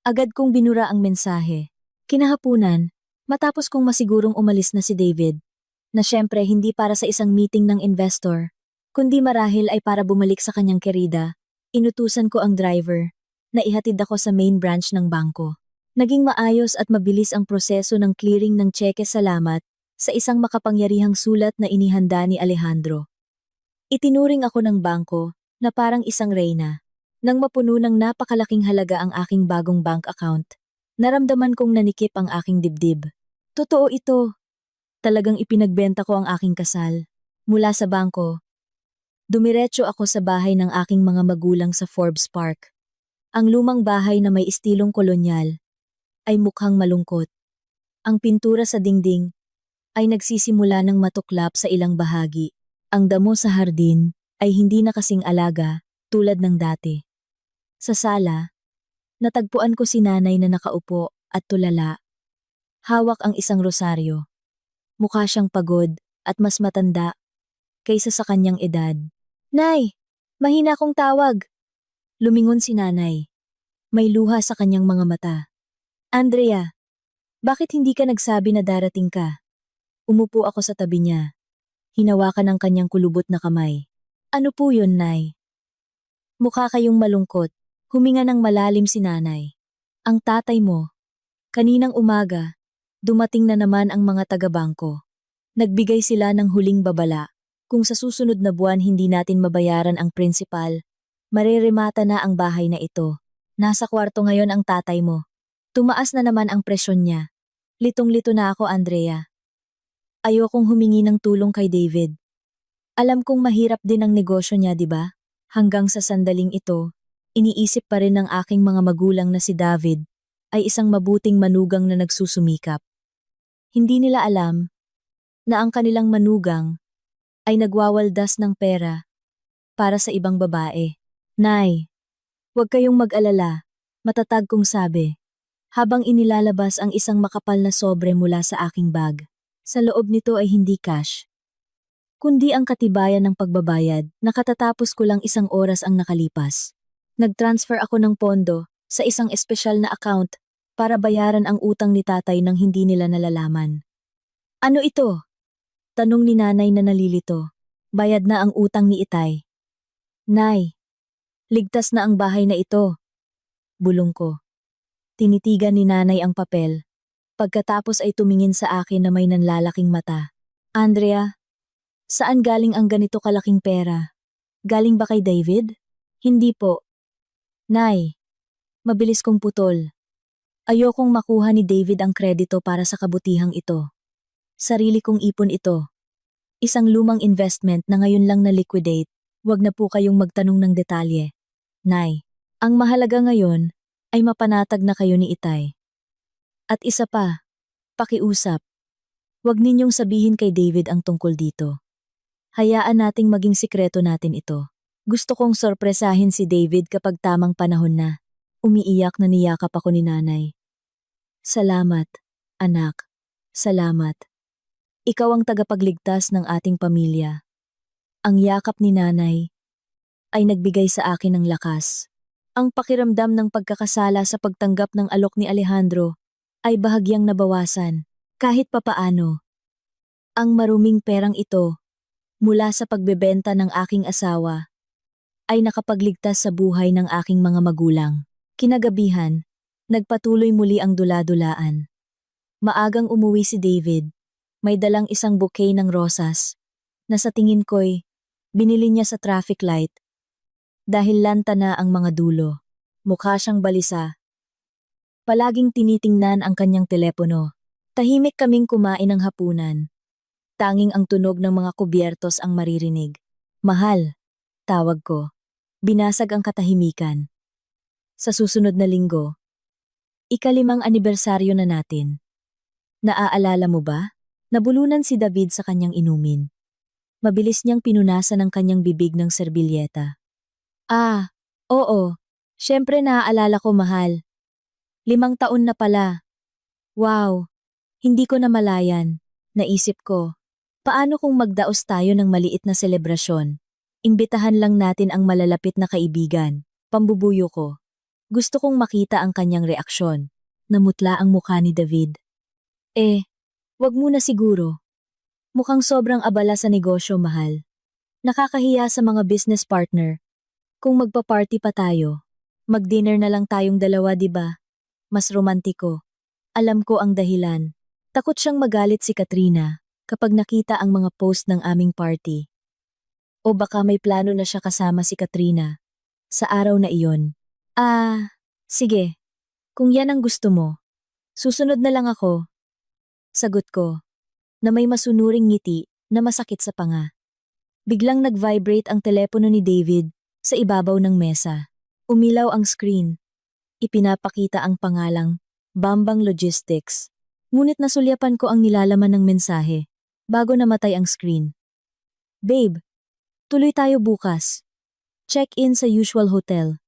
S1: Agad kong binura ang mensahe. Kinahapunan, matapos kong masigurong umalis na si David, na syempre hindi para sa isang meeting ng investor, kundi marahil ay para bumalik sa kanyang kerida, inutusan ko ang driver, na ihatid ako sa main branch ng bangko. Naging maayos at mabilis ang proseso ng clearing ng tseke salamat sa isang makapangyarihang sulat na inihanda ni Alejandro. Itinuring ako ng bangko na parang isang reyna. Nang mapuno ng napakalaking halaga ang aking bagong bank account, naramdaman kong nanikip ang aking dibdib. Totoo ito. Talagang ipinagbenta ko ang aking kasal. Mula sa bangko, dumiretso ako sa bahay ng aking mga magulang sa Forbes Park. Ang lumang bahay na may istilong kolonyal ay mukhang malungkot. Ang pintura sa dingding ay nagsisimula ng matuklap sa ilang bahagi. Ang damo sa hardin ay hindi na kasing alaga tulad ng dati. Sa sala, natagpuan ko si nanay na nakaupo at tulala. Hawak ang isang rosaryo. Mukha siyang pagod at mas matanda kaysa sa kanyang edad. Nay, mahina kong tawag. Lumingon si nanay. May luha sa kanyang mga mata. Andrea, bakit hindi ka nagsabi na darating ka? Umupo ako sa tabi niya. Hinawakan ang kanyang kulubot na kamay. Ano po yun, Nay? Mukha kayong malungkot. Huminga ng malalim si nanay. Ang tatay mo. Kaninang umaga, dumating na naman ang mga taga-bangko. Nagbigay sila ng huling babala. Kung sa susunod na buwan hindi natin mabayaran ang principal, mareremata na ang bahay na ito. Nasa kwarto ngayon ang tatay mo. Tumaas na naman ang presyon niya. Litong-lito na ako, Andrea. Ayokong humingi ng tulong kay David. Alam kong mahirap din ang negosyo niya, di ba? Hanggang sa sandaling ito, iniisip pa rin ng aking mga magulang na si David ay isang mabuting manugang na nagsusumikap. Hindi nila alam na ang kanilang manugang ay nagwawaldas ng pera para sa ibang babae. Nay, huwag kayong mag-alala, matatag kong sabi. Habang inilalabas ang isang makapal na sobre mula sa aking bag, sa loob nito ay hindi cash, kundi ang katibayan ng pagbabayad na katatapos ko lang 1 oras ang nakalipas. Nag-transfer ako ng pondo sa isang espesyal na account para bayaran ang utang ni tatay nang hindi nila nalalaman. Ano ito? Tanong ni nanay na nalilito. Bayad na ang utang ni Itay. Nay, ligtas na ang bahay na ito. Bulong ko. Tinitigan ni nanay ang papel. Pagkatapos ay tumingin sa akin na may nanlalaking mata. Andrea, saan galing ang ganito kalaking pera? Galing ba kay David? Hindi po. Nay, mabilis kong putol. Ayokong makuha ni David ang kredito para sa kabutihang ito. Sarili kong ipon ito. Isang lumang investment na ngayon lang na-liquidate. Huwag na po kayong magtanong ng detalye. Nay, ang mahalaga ngayon ay mapanatag na kayo ni Itay. At isa pa, pakiusap. Huwag ninyong sabihin kay David ang tungkol dito. Hayaan nating maging sikreto natin ito. Gusto kong sorpresahin si David kapag tamang panahon na. Umiiyak na niyakap ako ni nanay. Salamat, anak. Salamat. Ikaw ang tagapagligtas ng ating pamilya. Ang yakap ni nanay ay nagbigay sa akin ng lakas. Ang pakiramdam ng pagkakasala sa pagtanggap ng alok ni Alejandro ay bahagyang nabawasan, kahit papaano. Ang maruming perang ito, mula sa pagbebenta ng aking asawa, ay nakapagligtas sa buhay ng aking mga magulang. Kinagabihan, nagpatuloy muli ang dula-dulaan. Maagang umuwi si David, may dalang isang bouquet ng rosas, na sa tingin ko'y binili niya sa traffic light. Dahil lanta na ang mga dulo, mukha siyang balisa. Palaging tinitingnan ang kanyang telepono. Tahimik kaming kumain ng hapunan. Tanging ang tunog ng mga kubyertos ang maririnig. Mahal, tawag ko. Binasag ang katahimikan. Sa susunod na linggo, ika-5 anibersaryo na natin. Naaalala mo ba? Nabulunan si David sa kanyang inumin. Mabilis niyang pinunasan ang kanyang bibig ng serbilyeta. Ah, oo. Siyempre naaalala ko, mahal. 5 taon na pala. Wow, hindi ko namalayan. Naisip ko, paano kung magdaos tayo ng maliit na selebrasyon? Imbitahan lang natin ang malalapit na kaibigan. Pambubuyo ko. Gusto kong makita ang kanyang reaksyon. Namutla ang mukha ni David. Wag muna siguro. Mukhang sobrang abala sa negosyo, mahal. Nakakahiya sa mga business partner. Kung magpa-party pa tayo, mag-dinner na lang tayong dalawa, di ba? Mas romantiko. Alam ko ang dahilan. Takot siyang magalit si Katrina kapag nakita ang mga post ng aming party. O baka may plano na siya kasama si Katrina sa araw na iyon. Sige. Kung yan ang gusto mo, susunod na lang ako. Sagot ko, na may masunuring ngiti na masakit sa panga. Biglang nag-vibrate ang telepono ni David sa ibabaw ng mesa. Umilaw ang screen. Ipinapakita ang pangalang Bambang Logistics. Ngunit nasulyapan ko ang nilalaman ng mensahe bago namatay ang screen. Babe, tuloy tayo bukas. Check-in sa usual hotel.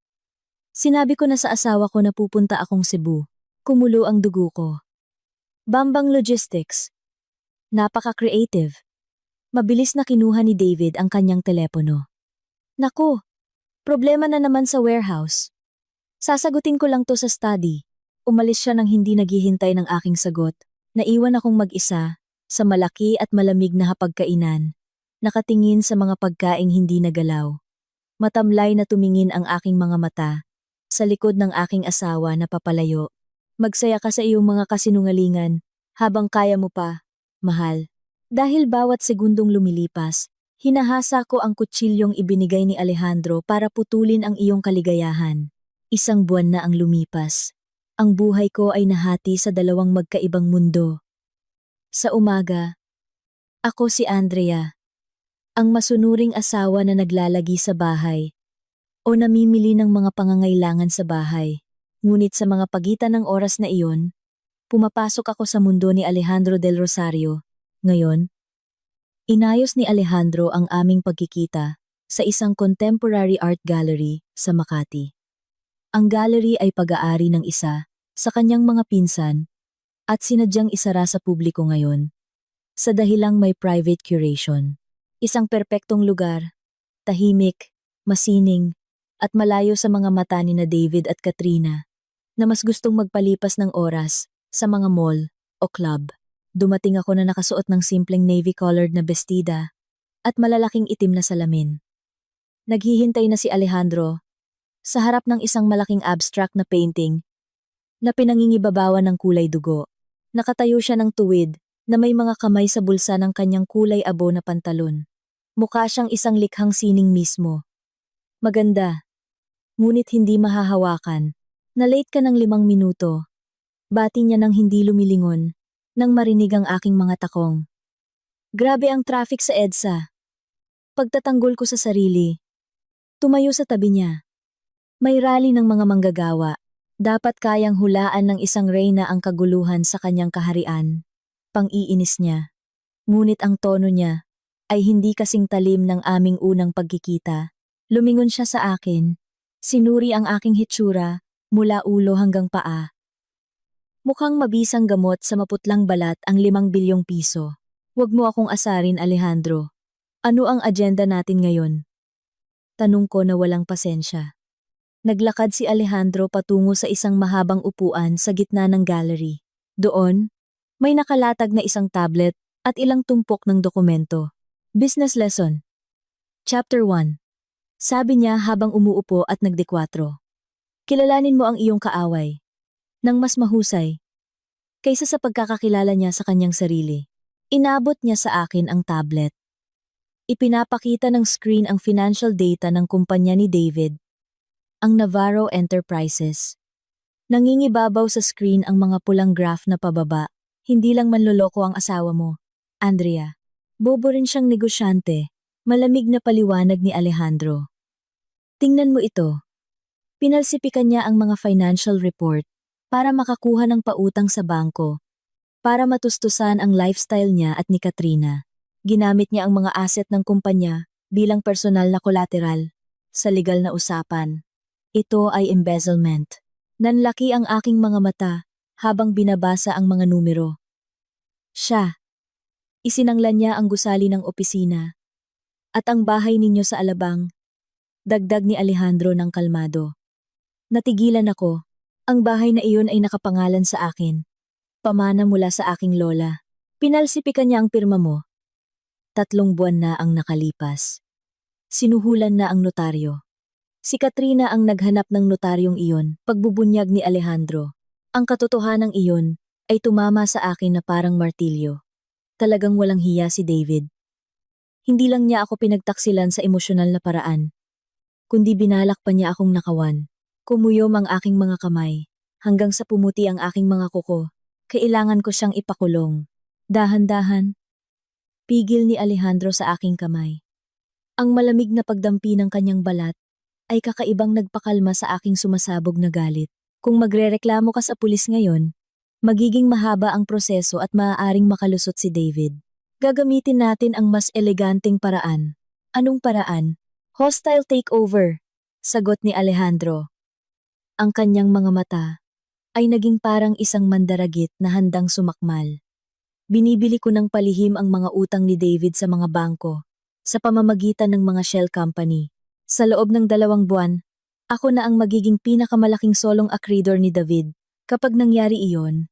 S1: Sinabi ko na sa asawa ko na pupunta akong Cebu. Kumulo ang dugo ko. Bambang Logistics. Napaka-creative. Mabilis na kinuha ni David ang kanyang telepono. Naku, problema na naman sa warehouse. Sasagutin ko lang to sa study. Umalis siya nang hindi naghihintay ng aking sagot. Naiwan akong mag-isa sa malaki at malamig na hapagkainan. Nakatingin sa mga pagkaing hindi nagalaw. Matamlay na tumingin ang aking mga mata sa likod ng aking asawa na papalayo. Magsaya ka sa iyong mga kasinungalingan habang kaya mo pa, mahal. Dahil bawat segundong lumilipas, hinahasa ko ang kutsilyong ibinigay ni Alejandro para putulin ang iyong kaligayahan. 1 buwan na ang lumipas. Ang buhay ko ay nahati sa 2 magkaibang mundo. Sa umaga, ako si Andrea, ang masunuring asawa na naglalagi sa bahay o namimili ng mga pangangailangan sa bahay. Ngunit sa mga pagitan ng oras na iyon, pumapasok ako sa mundo ni Alejandro del Rosario. Ngayon, inayos ni Alejandro ang aming pagkikita sa isang contemporary art gallery sa Makati. Ang gallery ay pag-aari ng isa sa kanyang mga pinsan at sinadyang isara sa publiko ngayon sa dahilang may private curation. Isang perpektong lugar, tahimik, masining, at malayo sa mga mata ni na David at Katrina na mas gustong magpalipas ng oras sa mga mall o club. Dumating ako na nakasuot ng simpleng navy-colored na bestida at malalaking itim na salamin. Naghihintay na si Alejandro sa harap ng isang malaking abstract na painting na pinangingibabawan ng kulay dugo. Nakatayo siya ng tuwid na may mga kamay sa bulsa ng kanyang kulay abo na pantalon. Mukha siyang isang likhang sining mismo. Maganda, ngunit hindi mahahawakan. Na-late ka ng 5 minuto. Bati niya nang hindi lumilingon nang marinig ang aking mga takong. Grabe ang traffic sa EDSA. Pagtatanggol ko sa sarili, tumayo sa tabi niya. May rally ng mga manggagawa. Dapat kayang hulaan ng isang reyna ang kaguluhan sa kanyang kaharian. Pang-iinis niya. Ngunit ang tono niya ay hindi kasing talim ng aming unang pagkikita. Lumingon siya sa akin. Sinuri ang aking hitsura mula ulo hanggang paa. Mukhang mabisang gamot sa maputlang balat ang 5 bilyong piso. Huwag mo akong asarin, Alejandro. Ano ang agenda natin ngayon? Tanong ko na walang pasensya. Naglakad si Alejandro patungo sa isang mahabang upuan sa gitna ng gallery. Doon, may nakalatag na isang tablet at ilang tumpok ng dokumento. Business lesson. Chapter 1. Sabi niya habang umuupo at nagdekwatro. Kilalanin mo ang iyong kaaway. Nang mas mahusay, kaysa sa pagkakakilala niya sa kanyang sarili. Inabot niya sa akin ang tablet. Ipinapakita ng screen ang financial data ng kumpanya ni David, ang Navarro Enterprises. Nangingibabaw sa screen ang mga pulang graph na pababa. Hindi lang manloloko ang asawa mo, Andrea. Bobo rin siyang negosyante. Malamig na paliwanag ni Alejandro. Tingnan mo ito. Pinalsipikan niya ang mga financial report para makakuha ng pautang sa bangko, para matustusan ang lifestyle niya at ni Katrina. Ginamit niya ang mga asset ng kumpanya bilang personal na collateral sa legal na usapan. Ito ay embezzlement. Nanlaki ang aking mga mata habang binabasa ang mga numero. Siya. Isinanglan niya ang gusali ng opisina. At ang bahay ninyo sa Alabang. Dagdag ni Alejandro ng kalmado. Natigilan ako. Ang bahay na iyon ay nakapangalan sa akin. Pamana mula sa aking lola. Pinalsipikan niya ang pirma mo. 3 buwan na ang nakalipas. Sinuhulan na ang notaryo. Si Katrina ang naghanap ng notaryong iyon, pagbubunyag ni Alejandro. Ang katotohanang iyon ay tumama sa akin na parang martilyo. Talagang walang hiya si David. Hindi lang niya ako pinagtaksilan sa emosyonal na paraan, kundi binalak pa niya akong nakawan. Kumuyom ang aking mga kamay, hanggang sa pumuti ang aking mga kuko. Kailangan ko siyang ipakulong. Dahan-dahan. Pigil ni Alejandro sa aking kamay. Ang malamig na pagdampi ng kanyang balat ay kakaibang nagpakalma sa aking sumasabog na galit. Kung magrereklamo ka sa pulis ngayon, magiging mahaba ang proseso at maaaring makalusot si David. Gagamitin natin ang mas eleganteng paraan. Anong paraan? Hostile takeover, sagot ni Alejandro. Ang kanyang mga mata ay naging parang isang mandaragit na handang sumakmal. Binibili ko ng palihim ang mga utang ni David sa mga bangko, sa pamamagitan ng mga shell company. Sa loob ng 2 buwan, ako na ang magiging pinakamalaking solong accreditor ni David. Kapag nangyari iyon,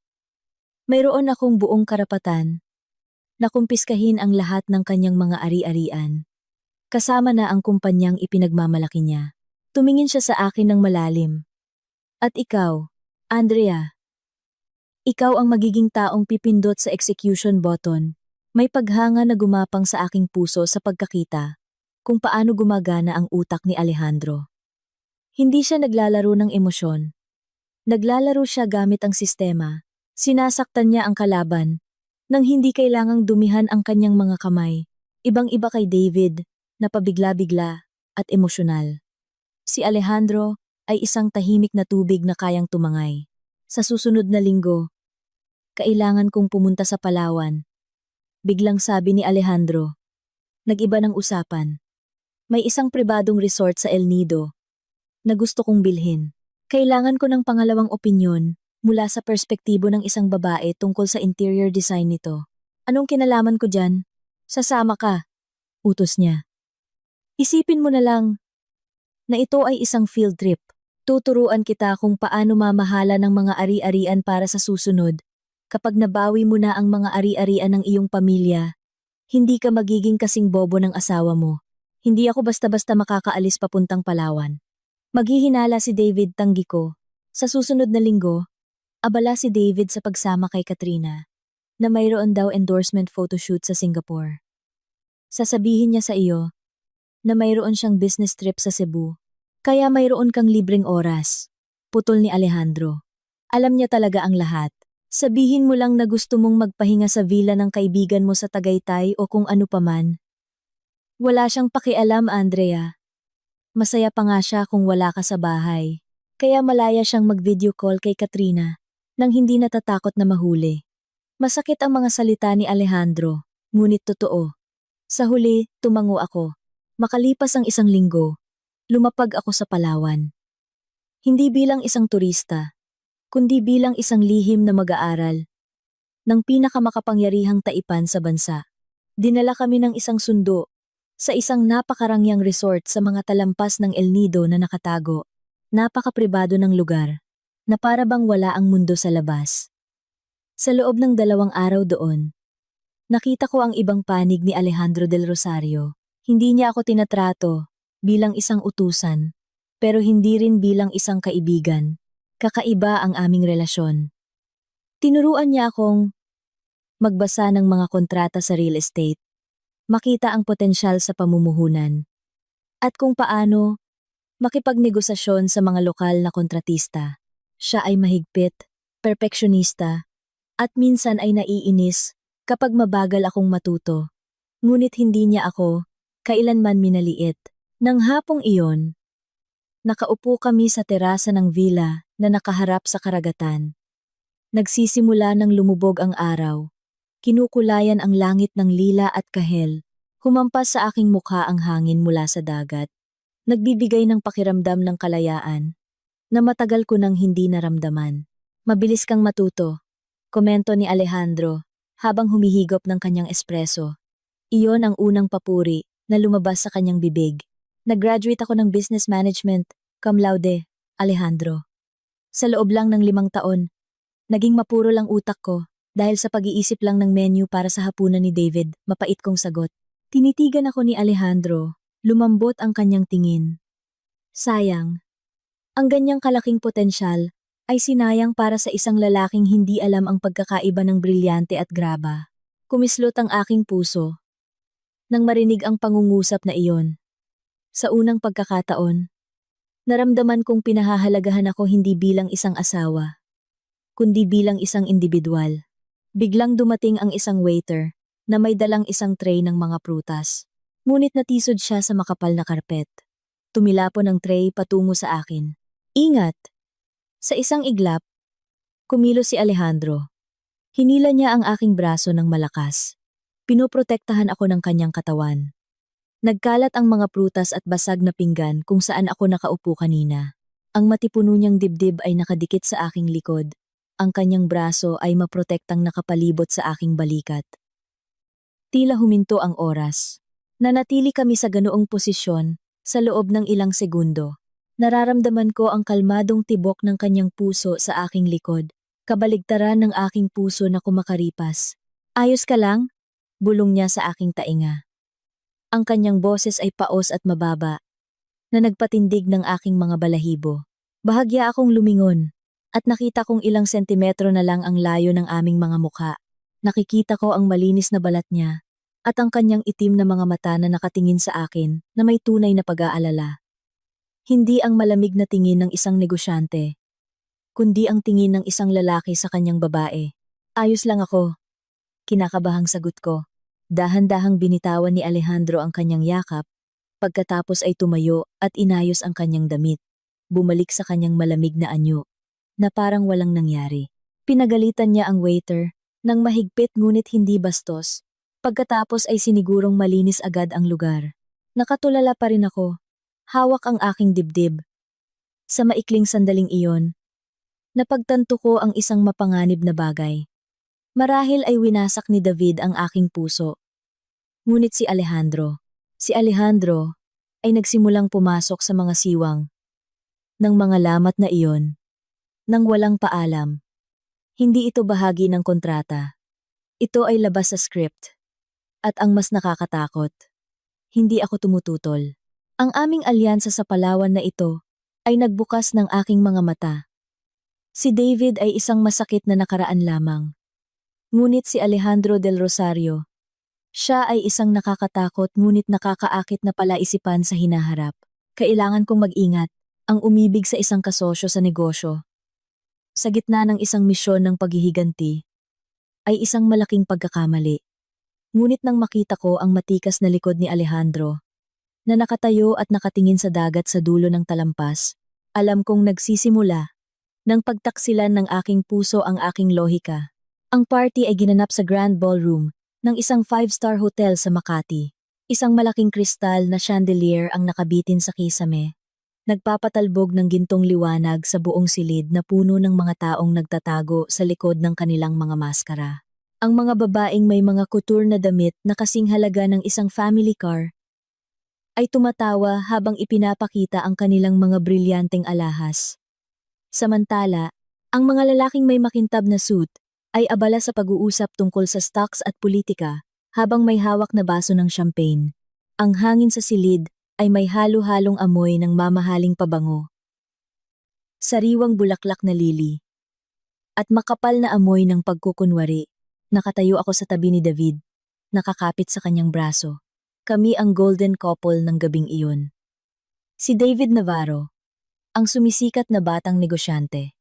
S1: mayroon akong buong karapatan na kumpiskahin ang lahat ng kanyang mga ari-arian. Kasama na ang kumpanyang ipinagmamalaki niya. Tumingin siya sa akin ng malalim. At ikaw, Andrea, ikaw ang magiging taong pipindot sa execution button. May paghanga na gumapang sa aking puso sa pagkakita kung paano gumagana ang utak ni Alejandro. Hindi siya naglalaro ng emosyon. Naglalaro siya gamit ang sistema. Sinasaktan niya ang kalaban nang hindi kailangang dumihan ang kanyang mga kamay. Ibang-iba kay David na pabigla-bigla at emosyonal. Si Alejandro ay isang tahimik na tubig na kayang tumangay. Sa susunod na linggo, kailangan kong pumunta sa Palawan. Biglang sabi ni Alejandro. Nag-iba ng usapan. May isang pribadong resort sa El Nido na gusto kong bilhin. Kailangan ko ng pangalawang opinyon mula sa perspektibo ng isang babae tungkol sa interior design nito. Anong kinalaman ko dyan? Sasama ka, utos niya. Isipin mo na lang na ito ay isang field trip. Tuturuan kita kung paano mamahala ng mga ari-arian para sa susunod. Kapag nabawi mo na ang mga ari-arian ng iyong pamilya, hindi ka magiging kasing bobo ng asawa mo. Hindi ako basta-basta makakaalis papuntang Palawan. Maghihinala si David, tanggi ko. Sa susunod na linggo, abala si David sa pagsama kay Katrina na mayroon daw endorsement photoshoot sa Singapore. Sasabihin niya sa iyo na mayroon siyang business trip sa Cebu, kaya mayroon kang libreng oras. Putol ni Alejandro. Alam niya talaga ang lahat. Sabihin mo lang na gusto mong magpahinga sa villa ng kaibigan mo sa Tagaytay o kung ano paman. Wala siyang pakialam, Andrea. Masaya pa nga siya kung wala ka sa bahay. Kaya malaya siyang mag-video call kay Katrina nang hindi natatakot na mahuli. Masakit ang mga salita ni Alejandro, ngunit totoo. Sa huli, tumango ako. Makalipas ang 1 linggo, lumapag ako sa Palawan. Hindi bilang isang turista, kundi bilang isang lihim na mag-aaral ng pinakamakapangyarihang taipan sa bansa. Dinala kami ng isang sundo sa isang napakarangyang resort sa mga talampas ng El Nido na nakatago. Napakapribado ng lugar, na para bang wala ang mundo sa labas. Sa loob ng 2 araw doon, nakita ko ang ibang panig ni Alejandro del Rosario. Hindi niya ako tinatrato bilang isang utusan, pero hindi rin bilang isang kaibigan. Kakaiba ang aming relasyon. Tinuruan niya akong magbasa ng mga kontrata sa real estate, makita ang potensyal sa pamumuhunan, at kung paano makipagnegosasyon sa mga lokal na kontratista. Siya ay mahigpit, perpeksyonista, at minsan ay naiinis kapag mabagal akong matuto. Ngunit hindi niya ako kailanman minaliit. Nang hapong iyon, nakaupo kami sa terasa ng villa na nakaharap sa karagatan. Nagsisimula ng lumubog ang araw. Kinukulayan ang langit ng lila at kahel. Humampas sa aking mukha ang hangin mula sa dagat. Nagbibigay ng pakiramdam ng kalayaan na matagal ko nang hindi naramdaman. Mabilis kang matuto, komento ni Alejandro habang humihigop ng kanyang espresso. Iyon ang unang papuri na lumabas sa kanyang bibig. Nag-graduate ako ng business management, cum laude, Alejandro. Sa loob lang ng 5 taon, naging mapuro lang utak ko dahil sa pag-iisip lang ng menu para sa hapunan ni David, mapait kong sagot. Tinitigan ako ni Alejandro, lumambot ang kanyang tingin. Sayang. Ang ganyang kalaking potensyal ay sinayang para sa isang lalaking hindi alam ang pagkakaiba ng brilyante at graba. Kumislot ang aking puso nang marinig ang pangungusap na iyon. Sa unang pagkakataon, naramdaman kong pinahahalagahan ako hindi bilang isang asawa, kundi bilang isang individual. Biglang dumating ang isang waiter na may dalang isang tray ng mga prutas. Ngunit natisod siya sa makapal na karpet. Tumilapon ang tray patungo sa akin. Ingat! Sa isang iglap, kumilos si Alejandro. Hinila niya ang aking braso ng malakas. Pinoprotektahan ako ng kanyang katawan. Nagkalat ang mga prutas at basag na pinggan kung saan ako nakaupo kanina. Ang matipuno niyang dibdib ay nakadikit sa aking likod. Ang kanyang braso ay maprotektang nakapalibot sa aking balikat. Tila huminto ang oras. Nanatili kami sa ganoong posisyon sa loob ng ilang segundo. Nararamdaman ko ang kalmadong tibok ng kanyang puso sa aking likod. Kabaligtaran ng aking puso na kumakaripas. Ayos ka lang? Bulong niya sa aking tainga. Ang kanyang boses ay paos at mababa, na nagpatindig ng aking mga balahibo. Bahagya akong lumingon, at nakita kong ilang sentimetro na lang ang layo ng aming mga mukha. Nakikita ko ang malinis na balat niya, at ang kanyang itim na mga mata na nakatingin sa akin na may tunay na pag-aalala. Hindi ang malamig na tingin ng isang negosyante, kundi ang tingin ng isang lalaki sa kanyang babae. Ayos lang ako. Kinakabahang sagot ko. Dahan-dahang binitawan ni Alejandro ang kanyang yakap, pagkatapos ay tumayo at inayos ang kanyang damit. Bumalik sa kanyang malamig na anyo, na parang walang nangyari. Pinagalitan niya ang waiter, nang mahigpit ngunit hindi bastos. Pagkatapos ay sinigurong malinis agad ang lugar. Nakatulala pa rin ako. Hawak ang aking dibdib. Sa maikling sandaling iyon, napagtanto ko ang isang mapanganib na bagay. Marahil ay winasak ni David ang aking puso. Ngunit si Alejandro ay nagsimulang pumasok sa mga siwang ng mga lamat na iyon, nang walang paalam. Hindi ito bahagi ng kontrata. Ito ay labas sa script. At ang mas nakakatakot, hindi ako tumututol. Ang aming alyansa sa Palawan na ito ay nagbukas ng aking mga mata. Si David ay isang masakit na nakaraan lamang. Ngunit si Alejandro del Rosario, siya ay isang nakakatakot ngunit nakakaakit na palaisipan sa hinaharap. Kailangan kong mag-ingat, ang umibig sa isang kasosyo sa negosyo. Sa gitna ng isang misyon ng paghihiganti, ay isang malaking pagkakamali. Ngunit nang makita ko ang matikas na likod ni Alejandro, na nakatayo at nakatingin sa dagat sa dulo ng talampas, alam kong nagsisimula ng pagtaksilan ng aking puso ang aking lohika. Ang party ay ginanap sa Grand Ballroom ng isang 5-star hotel sa Makati. Isang malaking kristal na chandelier ang nakabitin sa kisame. Nagpapatalbog ng gintong liwanag sa buong silid na puno ng mga taong nagtatago sa likod ng kanilang mga maskara. Ang mga babaeng may mga couture na damit na kasing halaga ng isang family car ay tumatawa habang ipinapakita ang kanilang mga brilyanteng alahas. Samantala, ang mga lalaking may makintab na suit ay abala sa pag-uusap tungkol sa stocks at politika habang may hawak na baso ng champagne. Ang hangin sa silid ay may halo-halong amoy ng mamahaling pabango, sariwang bulaklak na lili, at makapal na amoy ng pagkukunwari. Nakatayo ako sa tabi ni David, nakakapit sa kanyang braso. Kami ang golden couple ng gabing iyon. Si David Navarro, ang sumisikat na batang negosyante,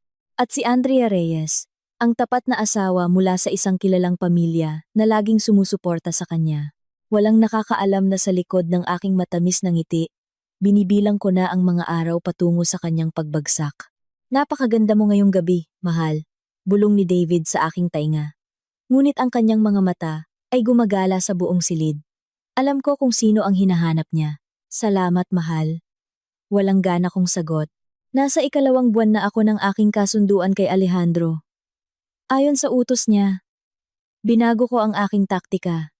S1: At si Andrea Reyes, ang tapat na asawa mula sa isang kilalang pamilya na laging sumusuporta sa kanya. Walang nakakaalam na sa likod ng aking matamis na ngiti, binibilang ko na ang mga araw patungo sa kanyang pagbagsak. Napakaganda mo ngayong gabi, mahal. Bulong ni David sa aking tainga. Ngunit ang kanyang mga mata ay gumagala sa buong silid. Alam ko kung sino ang hinahanap niya. Salamat, mahal. Walang gana kong sagot. Nasa 2 buwan na ako ng aking kasunduan kay Alejandro. Ayon sa utos niya, binago ko ang aking taktika.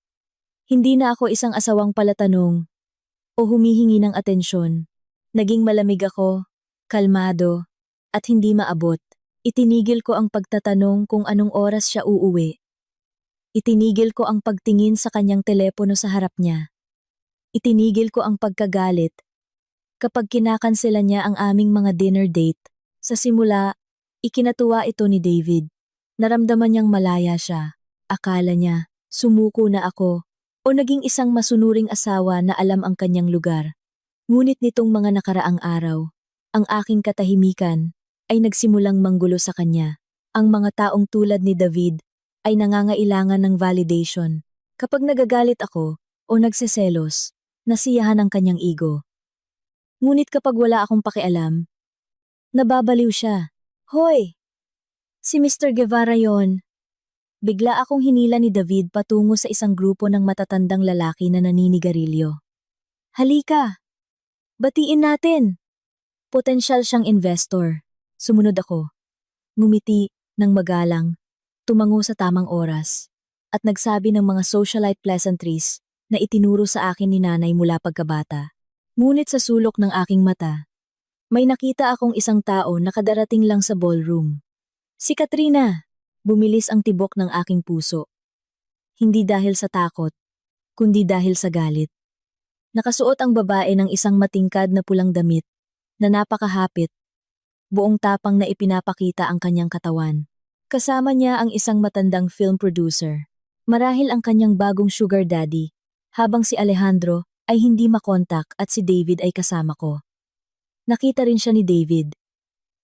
S1: Hindi na ako isang asawang palatanong o humihingi ng atensyon. Naging malamig ako, kalmado, at hindi maabot. Itinigil ko ang pagtatanong kung anong oras siya uuwi. Itinigil ko ang pagtingin sa kanyang telepono sa harap niya. Itinigil ko ang pagkagalit kapag kinakansela niya ang aming mga dinner date. Sa simula, ikinatuwa ito ni David. Naramdaman niyang malaya siya. Akala niya, sumuko na ako o naging isang masunuring asawa na alam ang kanyang lugar. Ngunit nitong mga nakaraang araw, ang aking katahimikan ay nagsimulang manggulo sa kanya. Ang mga taong tulad ni David ay nangangailangan ng validation. Kapag nagagalit ako o nagseselos, nasiyahan ang kanyang ego. Ngunit kapag wala akong pakialam, nababaliw siya. Hoy! Si Mr. Guevara yon. Bigla akong hinila ni David patungo sa isang grupo ng matatandang lalaki na naninigarilyo. Halika! Batiin natin! Potensyal siyang investor. Sumunod ako. Ngumiti ng magalang, tumango sa tamang oras, at nagsabi ng mga socialite pleasantries na itinuro sa akin ni nanay mula pagkabata. Ngunit sa sulok ng aking mata, may nakita akong isang tao na kadarating lang sa ballroom. Si Katrina! Bumilis ang tibok ng aking puso. Hindi dahil sa takot, kundi dahil sa galit. Nakasuot ang babae ng isang matingkad na pulang damit, na napakahapit, buong tapang na ipinapakita ang kanyang katawan. Kasama niya ang isang matandang film producer. Marahil ang kanyang bagong sugar daddy, habang si Alejandro ay hindi makontak at si David ay kasama ko. Nakita rin siya ni David.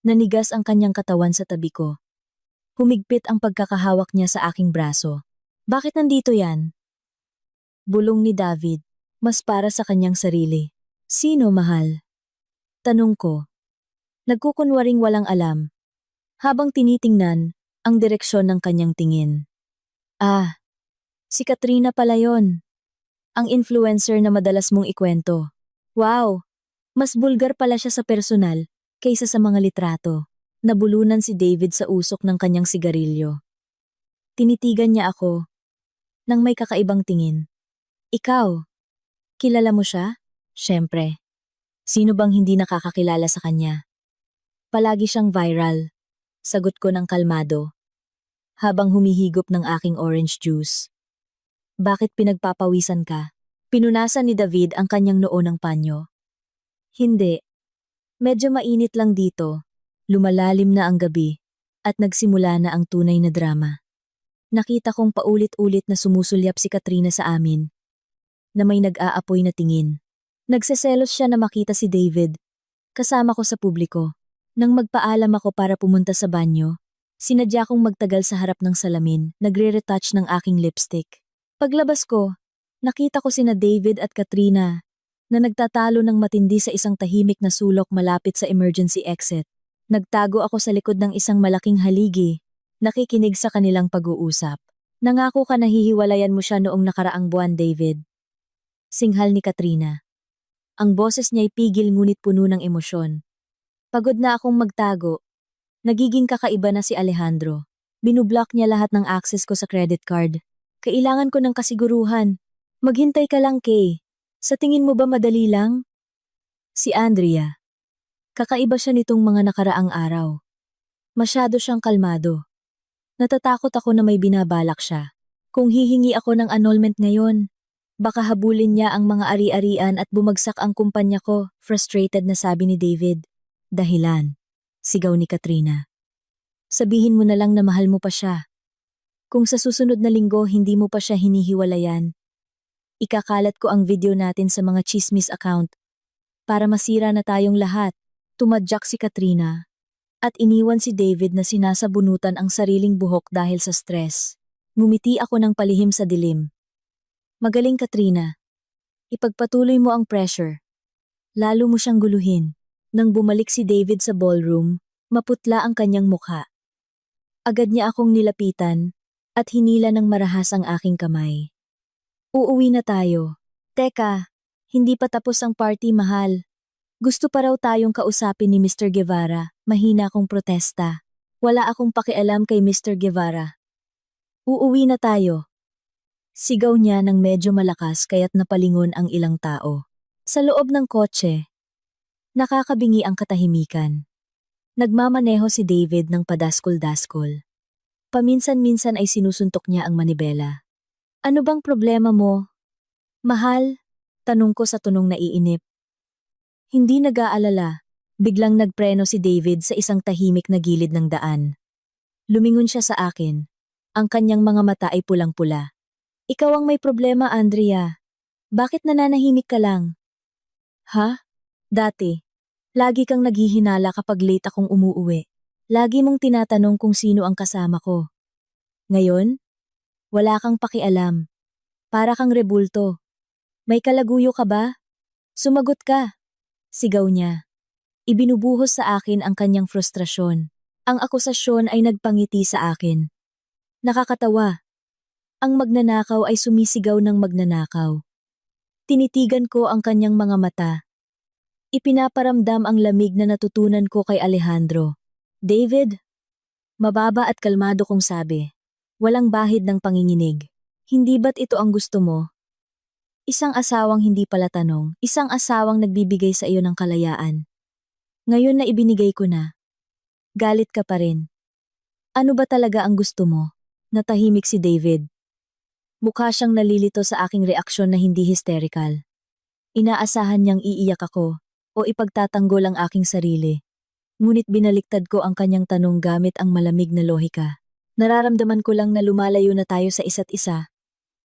S1: Nanigas ang kanyang katawan sa tabi ko. Humigpit ang pagkakahawak niya sa aking braso. Bakit nandito yan? Bulong ni David, mas para sa kanyang sarili. Sino, mahal? Tanong ko. Nagkukunwaring walang alam, habang tinitingnan ang direksyon ng kanyang tingin. Ah, si Katrina pala yon. Ang influencer na madalas mong ikwento. Wow, mas bulgar pala siya sa personal kaysa sa mga litrato. Nabulunan si David sa usok ng kanyang sigarilyo. Tinitigan niya ako nang may kakaibang tingin. Ikaw, kilala mo siya? Siyempre. Sino bang hindi nakakakilala sa kanya? Palagi siyang viral. Sagot ko ng kalmado, habang humihigop ng aking orange juice. Bakit pinagpapawisan ka? Pinunasan ni David ang kanyang noo ng panyo. Hindi. Medyo mainit lang dito. Lumalalim na ang gabi, at nagsimula na ang tunay na drama. Nakita kong paulit-ulit na sumusulyap si Katrina sa amin, na may nag-aapoy na tingin. Nagseselos siya na makita si David. Kasama ko sa publiko. Nang magpaalam ako para pumunta sa banyo, sinadya kong magtagal sa harap ng salamin, nagre-retouch ng aking lipstick. Paglabas ko, nakita ko sina David at Katrina na nagtatalo ng matindi sa isang tahimik na sulok malapit sa emergency exit. Nagtago ako sa likod ng isang malaking haligi, nakikinig sa kanilang pag-uusap. Nangako ka na hihiwalayan mo siya noong nakaraang buwan, David. Singhal ni Katrina. Ang boses niya'y pigil ngunit puno ng emosyon. Pagod na akong magtago. Nagiging kakaiba na si Alejandro. Binublock niya lahat ng access ko sa credit card. Kailangan ko ng kasiguruhan. Maghintay ka lang, Kay. Sa tingin mo ba madali lang? Si Andrea. Kakaiba siya nitong mga nakaraang araw. Masyado siyang kalmado. Natatakot ako na may binabalak siya. Kung hihingi ako ng annulment ngayon, baka habulin niya ang mga ari-arian at bumagsak ang kumpanya ko, frustrated na sabi ni David. Dahilan. Sigaw ni Katrina. Sabihin mo na lang na mahal mo pa siya. Kung sa susunod na linggo hindi mo pa siya hinihiwalayan, ikakalat ko ang video natin sa mga chismis account para masira na tayong lahat. Tumadyak si Katrina. At iniwan si David na sinasabunutan ang sariling buhok dahil sa stress. Ngumiti ako ng palihim sa dilim. Magaling Katrina. Ipagpatuloy mo ang pressure. Lalo mo siyang guluhin. Nang bumalik si David sa ballroom, maputla ang kanyang mukha. Agad niya akong nilapitan at hinila ng marahas ang aking kamay. Uuwi na tayo. Teka, hindi pa tapos ang party, mahal. Gusto pa raw tayong kausapin ni Mr. Guevara, mahina akong protesta. Wala akong pakialam kay Mr. Guevara. Uuwi na tayo. Sigaw niya ng medyo malakas kaya't napalingon ang ilang tao. Sa loob ng kotse, nakakabingi ang katahimikan. Nagmamaneho si David ng padaskol-daskol. Paminsan-minsan ay sinusuntok niya ang manibela. Ano bang problema mo? Mahal? Tanong ko sa tunong naiinip. Hindi nag-aalala. Biglang nagpreno si David sa isang tahimik na gilid ng daan. Lumingon siya sa akin. Ang kanyang mga mata ay pulang-pula. Ikaw ang may problema, Andrea. Bakit nananahimik ka lang? Ha? Dati. Lagi kang naghihinala kapag late akong umuuwi. Lagi mong tinatanong kung sino ang kasama ko. Ngayon? Wala kang pakialam. Para kang rebulto. May kalaguyo ka ba? Sumagot ka. Sigaw niya. Ibinubuhos sa akin ang kanyang frustrasyon. Ang akusasyon ay nagpangiti sa akin. Nakakatawa. Ang magnanakaw ay sumisigaw ng magnanakaw. Tinitigan ko ang kanyang mga mata. Ipinaparamdam ang lamig na natutunan ko kay Alejandro. David? Mababa at kalmado kong sabi. Walang bahid ng panginginig. Hindi ba't ito ang gusto mo? Isang asawang hindi pala tanong, isang asawang nagbibigay sa iyo ng kalayaan. Ngayon na ibinigay ko na. Galit ka pa rin. Ano ba talaga ang gusto mo? Natahimik si David. Mukha siyang nalilito sa aking reaksyon na hindi hysterical. Inaasahan niyang iiyak ako o ipagtatanggol ang aking sarili. Ngunit binaliktad ko ang kanyang tanong gamit ang malamig na lohika. Nararamdaman ko lang na lumalayo na tayo sa isa't isa.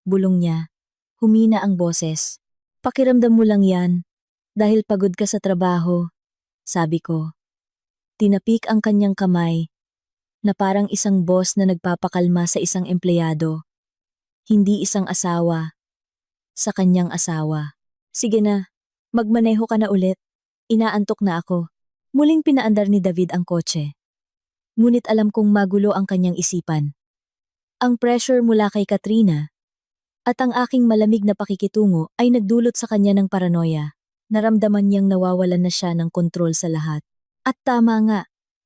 S1: Bulong niya. Humina ang boses. Pakiramdam mo lang yan. Dahil pagod ka sa trabaho. Sabi ko. Tinapik ang kanyang kamay. Na parang isang boss na nagpapakalma sa isang empleyado. Hindi isang asawa. Sa kanyang asawa. Sige na. Magmaneho ka na ulit. Inaantok na ako. Muling pinaandar ni David ang kotse. Ngunit alam kong magulo ang kanyang isipan. Ang pressure mula kay Katrina at ang aking malamig na pakikitungo ay nagdulot sa kanya ng paranoia. Naramdaman niyang nawawalan na siya ng kontrol sa lahat. At tama nga,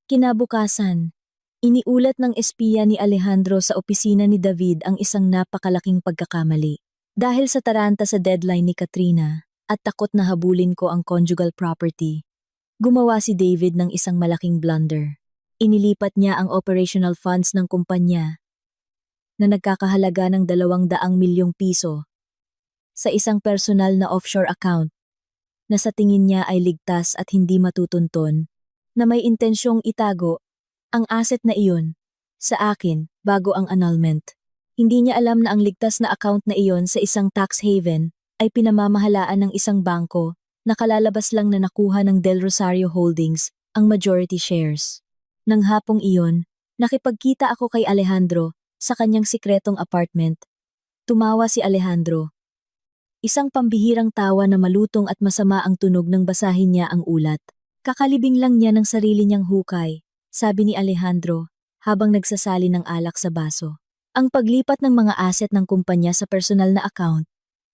S1: kinabukasan, iniulat ng espiya ni Alejandro sa opisina ni David ang isang napakalaking pagkakamali. Dahil sa taranta sa deadline ni Katrina at takot na habulin ko ang conjugal property, gumawa si David ng isang malaking blunder. Inilipat niya ang operational funds ng kumpanya na nagkakahalaga ng 200 milyong piso sa isang personal na offshore account na sa tingin niya ay ligtas at hindi matutunton na may intensyong itago ang asset na iyon sa akin bago ang annulment. Hindi niya alam na ang ligtas na account na iyon sa isang tax haven ay pinamamahalaan ng isang bangko na kalalabas lang na nakuha ng Del Rosario Holdings ang majority shares. Nang hapong iyon, nakipagkita ako kay Alejandro sa kanyang sikretong apartment. Tumawa si Alejandro. Isang pambihirang tawa na malutong at masama ang tunog nang basahin niya ang ulat. Kakalibing lang niya ng sarili niyang hukay, sabi ni Alejandro, habang nagsasali ng alak sa baso. Ang paglipat ng mga asset ng kumpanya sa personal na account,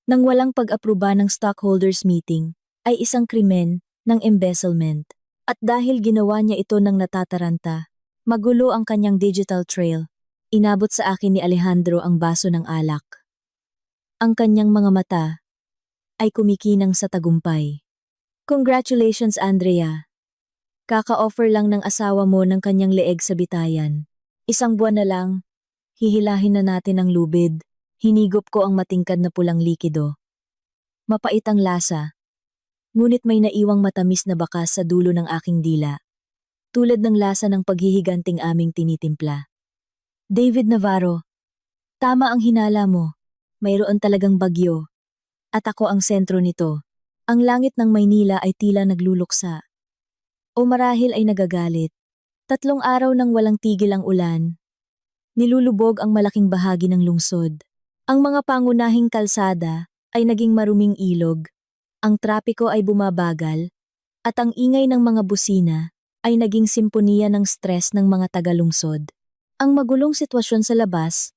S1: nang walang pag-aproba ng stockholders meeting, ay isang krimen ng embezzlement. At dahil ginawa niya ito ng natataranta, magulo ang kanyang digital trail. Inabot sa akin ni Alejandro ang baso ng alak. Ang kanyang mga mata ay kumikinang sa tagumpay. Congratulations, Andrea. Kaka-offer lang ng asawa mo ng kanyang leeg sa bitayan. Isang buwan na lang, hihilahin na natin ang lubid. Hinigop ko ang matingkad na pulang likido. Mapait ang lasa, ngunit may naiwang matamis na bakas sa dulo ng aking dila. Tulad ng lasa ng paghihiganting aming tinitimpla. David Navarro, tama ang hinala mo. Mayroon talagang bagyo. At ako ang sentro nito. Ang langit ng Maynila ay tila nagluluksa. O marahil ay nagagalit. 3 araw nang walang tigil ang ulan. Nilulubog ang malaking bahagi ng lungsod. Ang mga pangunahing kalsada ay naging maruming ilog. Ang trapiko ay bumabagal. At ang ingay ng mga busina ay naging simponiya ng stress ng mga tagalungsod. Ang magulong sitwasyon sa labas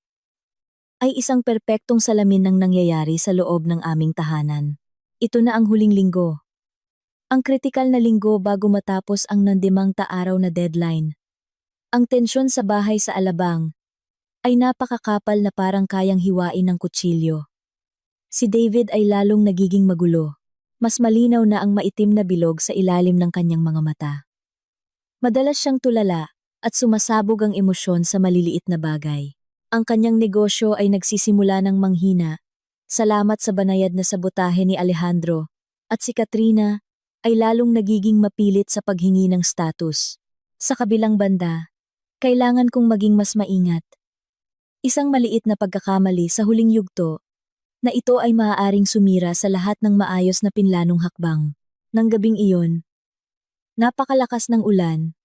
S1: ay isang perpektong salamin ng nangyayari sa loob ng aming tahanan. Ito na ang huling linggo. Ang kritikal na linggo bago matapos ang nandimang araw na deadline. Ang tensyon sa bahay sa Alabang ay napakakapal na parang kayang hiwain ng kutsilyo. Si David ay lalong nagiging magulo. Mas malinaw na ang maitim na bilog sa ilalim ng kanyang mga mata. Madalas siyang tulala at sumasabog ang emosyon sa maliliit na bagay. Ang kanyang negosyo ay nagsisimula ng manghina. Salamat sa banayad na sabotahe ni Alejandro. At si Katrina ay lalong nagiging mapilit sa paghingi ng status. Sa kabilang banda, kailangan kong maging mas maingat. Isang maliit na pagkakamali sa huling yugto na ito ay maaaring sumira sa lahat ng maayos na pinlanong hakbang. Nang gabing iyon, napakalakas ng ulan,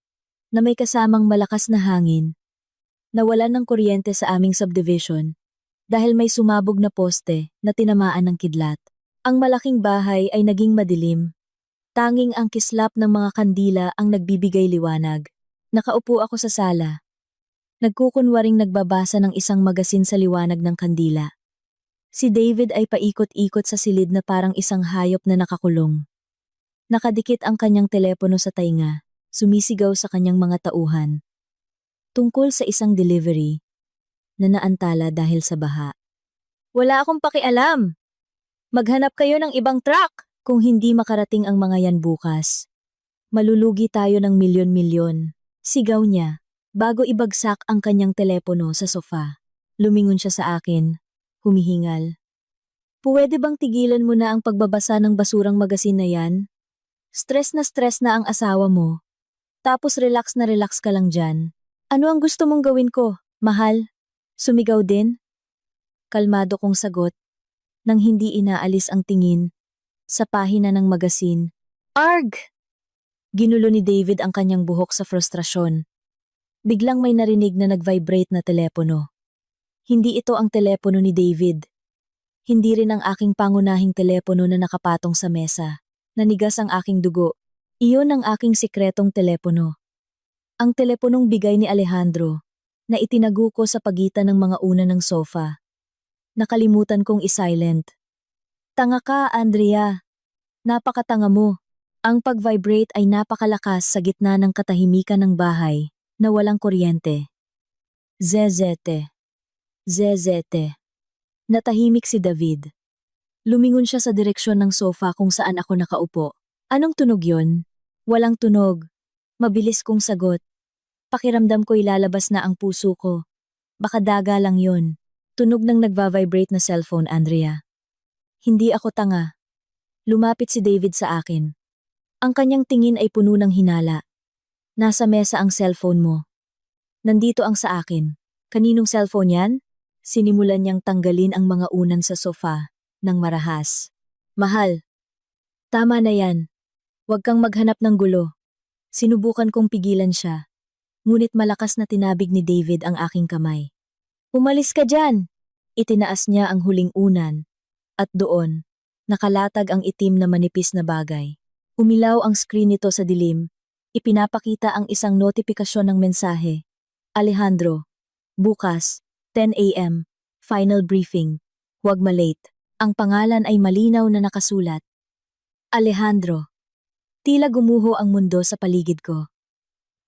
S1: na may kasamang malakas na hangin, nawalan ng kuryente sa aming subdivision dahil may sumabog na poste na tinamaan ng kidlat. Ang malaking bahay ay naging madilim. Tanging ang kislap ng mga kandila ang nagbibigay liwanag. Nakaupo ako sa sala. Nagkukunwaring nagbabasa ng isang magasin sa liwanag ng kandila. Si David ay paikot-ikot sa silid na parang isang hayop na nakakulong. Nakadikit ang kanyang telepono sa tainga, sumisigaw sa kanyang mga tauhan. Tungkol sa isang delivery na naantala dahil sa baha. Wala akong pakialam! Maghanap kayo ng ibang truck kung hindi makarating ang mga yan bukas. Malulugi tayo ng milyon-milyon. Sigaw niya, bago ibagsak ang kanyang telepono sa sofa. Lumingon siya sa akin. Humihingal. Puwede bang tigilan mo na ang pagbabasa ng basurang magasin na yan? Stress na ang asawa mo. Tapos relax na relax ka lang dyan. Ano ang gusto mong gawin ko, mahal? Sumigaw din? Kalmado kong sagot, nang hindi inaalis ang tingin sa pahina ng magasin. Arg! Ginulo ni David ang kanyang buhok sa frustrasyon. Biglang may narinig na nag-vibrate na telepono. Hindi ito ang telepono ni David. Hindi rin ang aking pangunahing telepono na nakapatong sa mesa. Nanigas ang aking dugo. Iyon ang aking sikretong telepono. Ang teleponong bigay ni Alejandro, na itinago ko sa pagitan ng mga una ng sofa. Nakalimutan kong i-silent. Tanga ka, Andrea. Napakatanga mo. Ang pag-vibrate ay napakalakas sa gitna ng katahimikan ng bahay na walang kuryente. Zezete. Zezete. Natahimik si David. Lumingon siya sa direksyon ng sofa kung saan ako nakaupo. Anong tunog yon? Walang tunog. Mabilis kong sagot. Pakiramdam ko ilalabas na ang puso ko. Baka daga lang yon. Tunog ng nagva-vibrate na cellphone, Andrea. Hindi ako tanga. Lumapit si David sa akin. Ang kanyang tingin ay puno ng hinala. Nasa mesa ang cellphone mo. Nandito ang sa akin. Kaninong cellphone yan? Sinimulan niyang tanggalin ang mga unan sa sofa ng marahas. Mahal. Tama na yan. Huwag kang maghanap ng gulo. Sinubukan kong pigilan siya. Ngunit malakas na tinabig ni David ang aking kamay. Umalis ka dyan! Itinaas niya ang huling unan. At doon, nakalatag ang itim na manipis na bagay. Umilaw ang screen nito sa dilim. Ipinapakita ang isang notifikasyon ng mensahe. Alejandro, bukas, 10 a.m., final briefing. Huwag malate. Ang pangalan ay malinaw na nakasulat. Alejandro. Tila gumuho ang mundo sa paligid ko.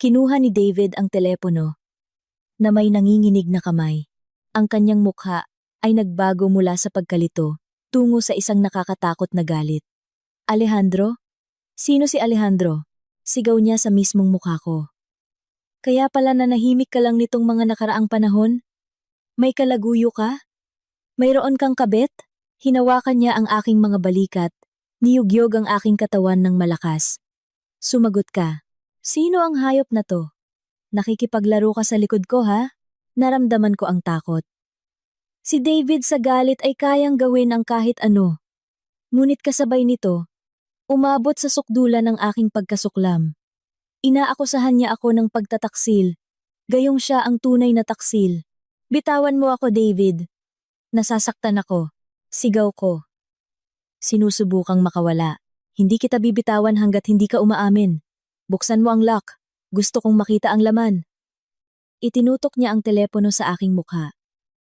S1: Kinuha ni David ang telepono na may nanginginig na kamay. Ang kanyang mukha ay nagbago mula sa pagkalito tungo sa isang nakakatakot na galit. Alejandro? Sino si Alejandro? Sigaw niya sa mismong mukha ko. Kaya pala nanahimik ka lang nitong mga nakaraang panahon? May kalaguyo ka? Mayroon kang kabit? Hinawakan niya ang aking mga balikat. Niyugyog ang aking katawan ng malakas. Sumagot ka. Sino ang hayop na to? Nakikipaglaro ka sa likod ko, ha? Naramdaman ko ang takot. Si David sa galit ay kayang gawin ang kahit ano. Ngunit kasabay nito, umabot sa sukdulan ng aking pagkasuklam. Inaakusahan niya ako ng pagtataksil. Gayong siya ang tunay na taksil. Bitawan mo ako, David. Nasasaktan ako. Sigaw ko. Sinusubukang makawala. Hindi kita bibitawan hanggat hindi ka umaamin. Buksan mo ang lock. Gusto kong makita ang laman. Itinutok niya ang telepono sa aking mukha.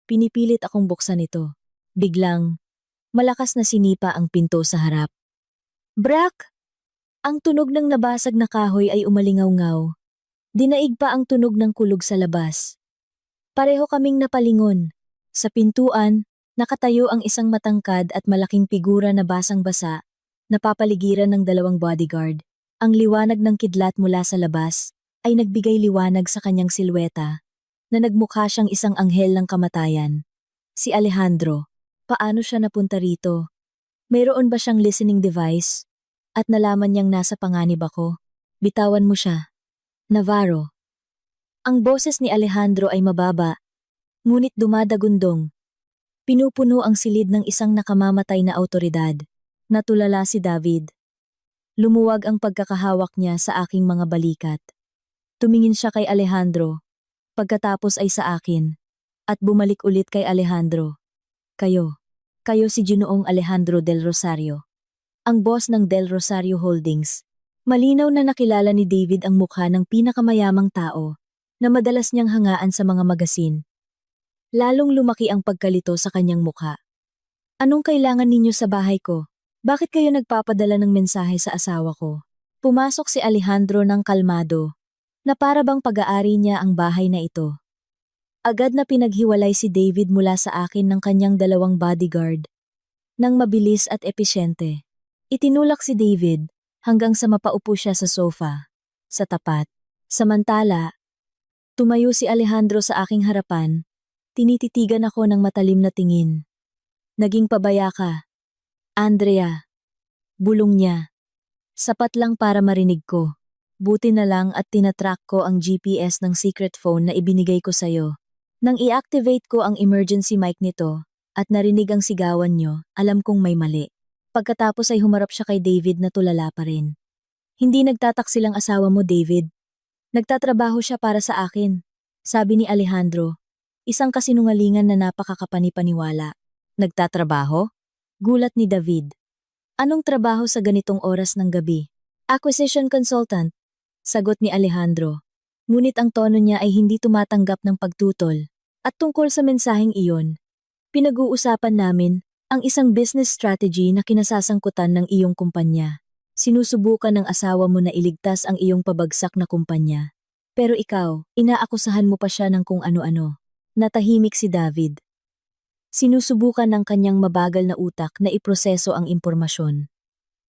S1: Pinipilit akong buksan ito. Biglang, malakas na sinipa ang pinto sa harap. Brak! Ang tunog ng nabasag na kahoy ay umalingaw-ngaw. Dinaig pa ang tunog ng kulog sa labas. Pareho kaming napalingon. Sa pintuan, nakatayo ang isang matangkad at malaking figura na basang-basa, napapaligiran ng 2 bodyguard. Ang liwanag ng kidlat mula sa labas ay nagbigay liwanag sa kanyang silweta, na nagmukha siyang isang anghel ng kamatayan. Si Alejandro. Paano siya napunta rito? Mayroon ba siyang listening device? At nalaman niyang nasa panganib ako? Bitawan mo siya. Navarro. Ang boses ni Alejandro ay mababa, ngunit dumadagundong. Pinupuno ang silid ng isang nakamamatay na awtoridad. Natulala si David. Lumuwag ang pagkakahawak niya sa aking mga balikat. Tumingin siya kay Alejandro, pagkatapos ay sa akin, at bumalik ulit kay Alejandro. Kayo si Ginoong Alejandro Del Rosario. Ang boss ng Del Rosario Holdings. Malinaw na nakilala ni David ang mukha ng pinakamayamang tao na madalas niyang hangaan sa mga magasin. Lalong lumaki ang pagkalito sa kanyang mukha. Anong kailangan ninyo sa bahay ko? Bakit kayo nagpapadala ng mensahe sa asawa ko? Pumasok si Alejandro ng kalmado, na para bang pag-aari niya ang bahay na ito. Agad na pinaghiwalay si David mula sa akin ng kanyang 2 bodyguard. Nang mabilis at episyente. Itinulak si David hanggang sa mapaupo siya sa sofa, sa tapat. Samantala, tumayo si Alejandro sa aking harapan, tinititigan ako ng matalim na tingin. Naging pabaya ka. Andrea. Bulong niya. Sapat lang para marinig ko. Buti na lang at tinatrack ko ang GPS ng secret phone na ibinigay ko sa'yo. Nang i-activate ko ang emergency mic nito at narinig ang sigawan nyo, alam kong may mali. Pagkatapos ay humarap siya kay David na tulala pa rin. Hindi nagtataksil ang asawa mo, David. Nagtatrabaho siya para sa akin, sabi ni Alejandro. Isang kasinungalingan na napakakapani-paniwala. Nagtatrabaho? Gulat ni David. Anong trabaho sa ganitong oras ng gabi? Acquisition consultant, sagot ni Alejandro. Ngunit ang tono niya ay hindi tumatanggap ng pagtutol. At tungkol sa mensaheng iyon, pinag-uusapan namin ang isang business strategy na kinasasangkutan ng iyong kumpanya. Sinusubukan ng asawa mo na iligtas ang iyong pabagsak na kumpanya. Pero ikaw, inaakusahan mo pa siya ng kung ano-ano. Natahimik si David. Sinusubukan ng kanyang mabagal na utak na iproseso ang impormasyon.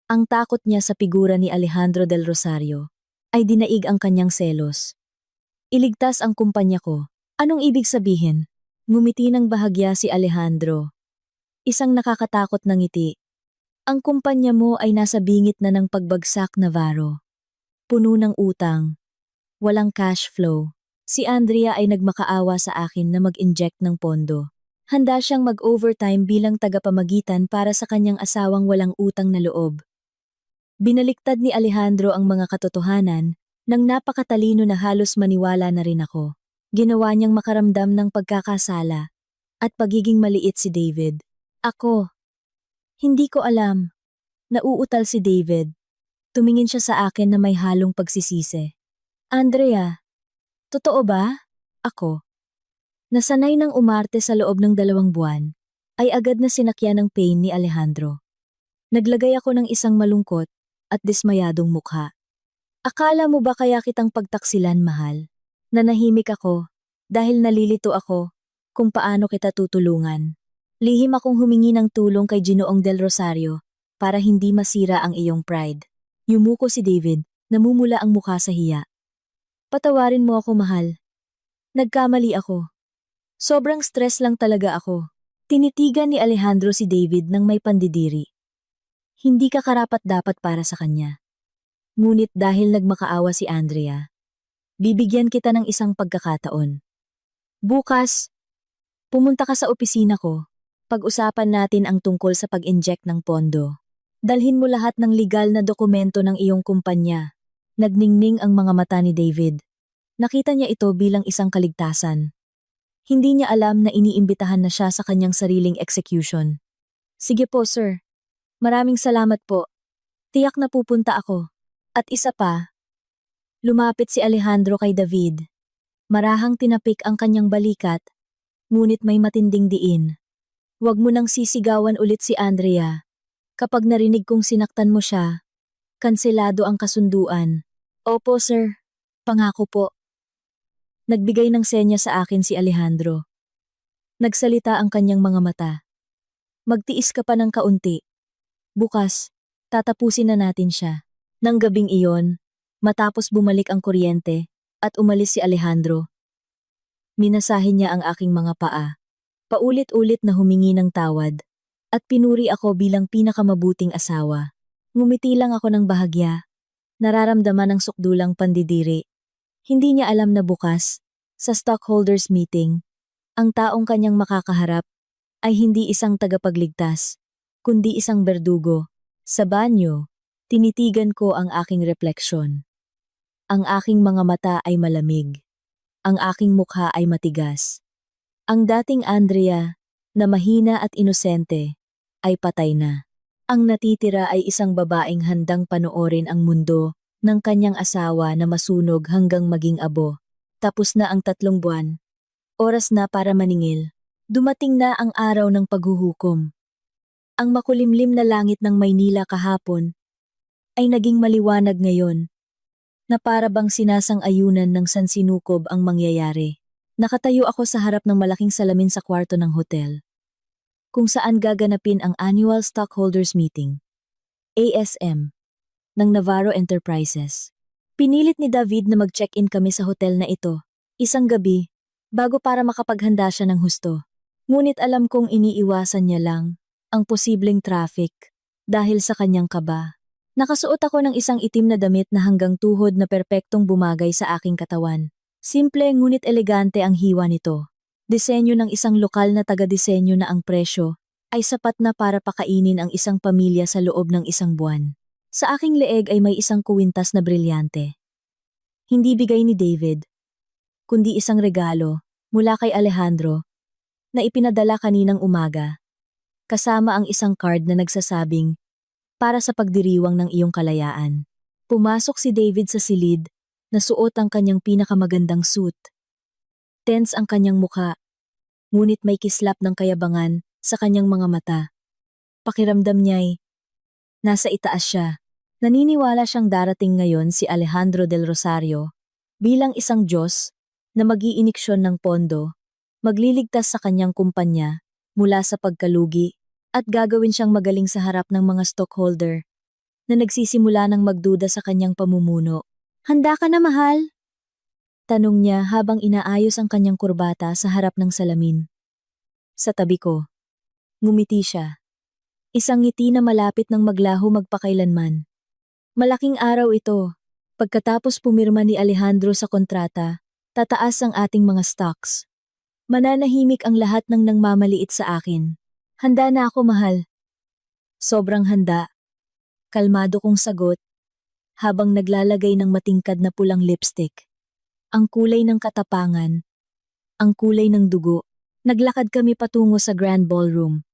S1: Ang takot niya sa figura ni Alejandro Del Rosario ay dinaig ang kanyang selos. Iligtas ang kumpanya ko. Anong ibig sabihin? Ngumiti ng bahagya si Alejandro. Isang nakakatakot na ngiti. Ang kumpanya mo ay nasa bingit na ng pagbagsak, Navarro. Puno ng utang. Walang cash flow. Si Andrea ay nagmakaawa sa akin na mag-inject ng pondo. Handa siyang mag-overtime bilang tagapamagitan para sa kanyang asawang walang utang na loob. Binaliktad ni Alejandro ang mga katotohanan nang napakatalino na halos maniwala na rin ako. Ginawa niyang makaramdam ng pagkakasala at pagiging maliit si David. Ako. Hindi ko alam. Nauutal si David. Tumingin siya sa akin na may halong pagsisisi. Andrea, totoo ba? Ako. Nasanay ng umarte sa loob ng 2 buwan, ay agad na sinakyan ng pain ni Alejandro. Naglagay ako ng isang malungkot at dismayadong mukha. Akala mo ba kaya kitang pagtaksilan, mahal? Nanahimik ako dahil nalilito ako kung paano kita tutulungan. Lihim akong humingi ng tulong kay Ginoong Del Rosario para hindi masira ang iyong pride. Yumuko si David, namumula ang mukha sa hiya. Patawarin mo ako, mahal. Nagkamali ako. Sobrang stress lang talaga ako. Tinitigan ni Alejandro si David ng may pandidiri. Hindi ka karapat-dapat para sa kanya. Ngunit dahil nagmakaawa si Andrea, bibigyan kita ng isang pagkakataon. Bukas, pumunta ka sa opisina ko. Pag-usapan natin ang tungkol sa pag-inject ng pondo. Dalhin mo lahat ng legal na dokumento ng iyong kumpanya. Nagningning ang mga mata ni David. Nakita niya ito bilang isang kaligtasan. Hindi niya alam na iniimbitahan na siya sa kanyang sariling execution. Sige po, sir. Maraming salamat po. Tiyak na pupunta ako. At isa pa, lumapit si Alejandro kay David. Marahang tinapik ang kanyang balikat, ngunit may matinding diin. Huwag mo nang sisigawan ulit si Andrea. Kapag narinig kong sinaktan mo siya, kanselado ang kasunduan. Opo, sir. Pangako po. Nagbigay ng senya sa akin si Alejandro. Nagsalita ang kanyang mga mata. Magtiis ka pa ng kaunti. Bukas, tatapusin na natin siya. Nang gabing iyon, matapos bumalik ang kuryente at umalis si Alejandro, minasahin niya ang aking mga paa. Paulit-ulit na humingi ng tawad at pinuri ako bilang pinakamabuting asawa. Ngumiti lang ako ng bahagya. Nararamdaman ang sukdulang pandidiri. Hindi niya alam na bukas, sa stockholders meeting, ang taong kanyang makakaharap ay hindi isang tagapagligtas, kundi isang berdugo. Sa banyo, tinitigan ko ang aking refleksyon. Ang aking mga mata ay malamig. Ang aking mukha ay matigas. Ang dating Andrea, na mahina at inosente, ay patay na. Ang natitira ay isang babaeng handang panoorin ang mundo ng kanyang asawa na masunog hanggang maging abo. Tapos na ang 3 buwan. Oras na para maningil. Dumating na ang araw ng paghuhukom. Ang makulimlim na langit ng Maynila kahapon ay naging maliwanag ngayon, na para bang sinasang-ayunan ng sansinukob ang mangyayari. Nakatayo ako sa harap ng malaking salamin sa kwarto ng hotel, kung saan gaganapin ang Annual Stockholders Meeting, ASM, ng Navarro Enterprises. Pinilit ni David na mag-check-in kami sa hotel na ito, isang gabi, bago para makapaghanda siya ng husto. Ngunit alam kong iniiwasan niya lang ang posibleng traffic dahil sa kanyang kaba. Nakasuot ako ng isang itim na damit na hanggang tuhod na perpektong bumagay sa aking katawan. Simple ngunit elegante ang hiwa nito. Disenyo ng isang lokal na taga-disenyo na ang presyo ay sapat na para pakainin ang isang pamilya sa loob ng 1 buwan. Sa aking leeg ay may isang kuwintas na brilyante. Hindi bigay ni David, kundi isang regalo mula kay Alejandro na ipinadala kaninang umaga, kasama ang isang card na nagsasabing, para sa pagdiriwang ng iyong kalayaan. Pumasok si David sa silid, na suot ang kanyang pinakamagandang suit. Tense ang kanyang mukha, ngunit may kislap ng kayabangan sa kanyang mga mata. Pakiramdam niya'y nasa itaas siya. Naniniwala siyang darating ngayon si Alejandro del Rosario bilang isang Diyos na mag-iiniksyon ng pondo, magliligtas sa kanyang kumpanya mula sa pagkalugi at gagawin siyang magaling sa harap ng mga stockholder na nagsisimula ng magduda sa kanyang pamumuno. Handa ka na, mahal? Tanong niya habang inaayos ang kanyang kurbata sa harap ng salamin. Sa tabi ko, ngumiti siya. Isang ngiti na malapit ng maglaho magpakailanman. Malaking araw ito. Pagkatapos pumirma ni Alejandro sa kontrata, tataas ang ating mga stocks. Mananahimik ang lahat ng nangmamaliit sa akin. Handa na ako, mahal. Sobrang handa. Kalmado kong sagot, habang naglalagay ng matingkad na pulang lipstick. Ang kulay ng katapangan, ang kulay ng dugo. Naglakad kami patungo sa Grand Ballroom.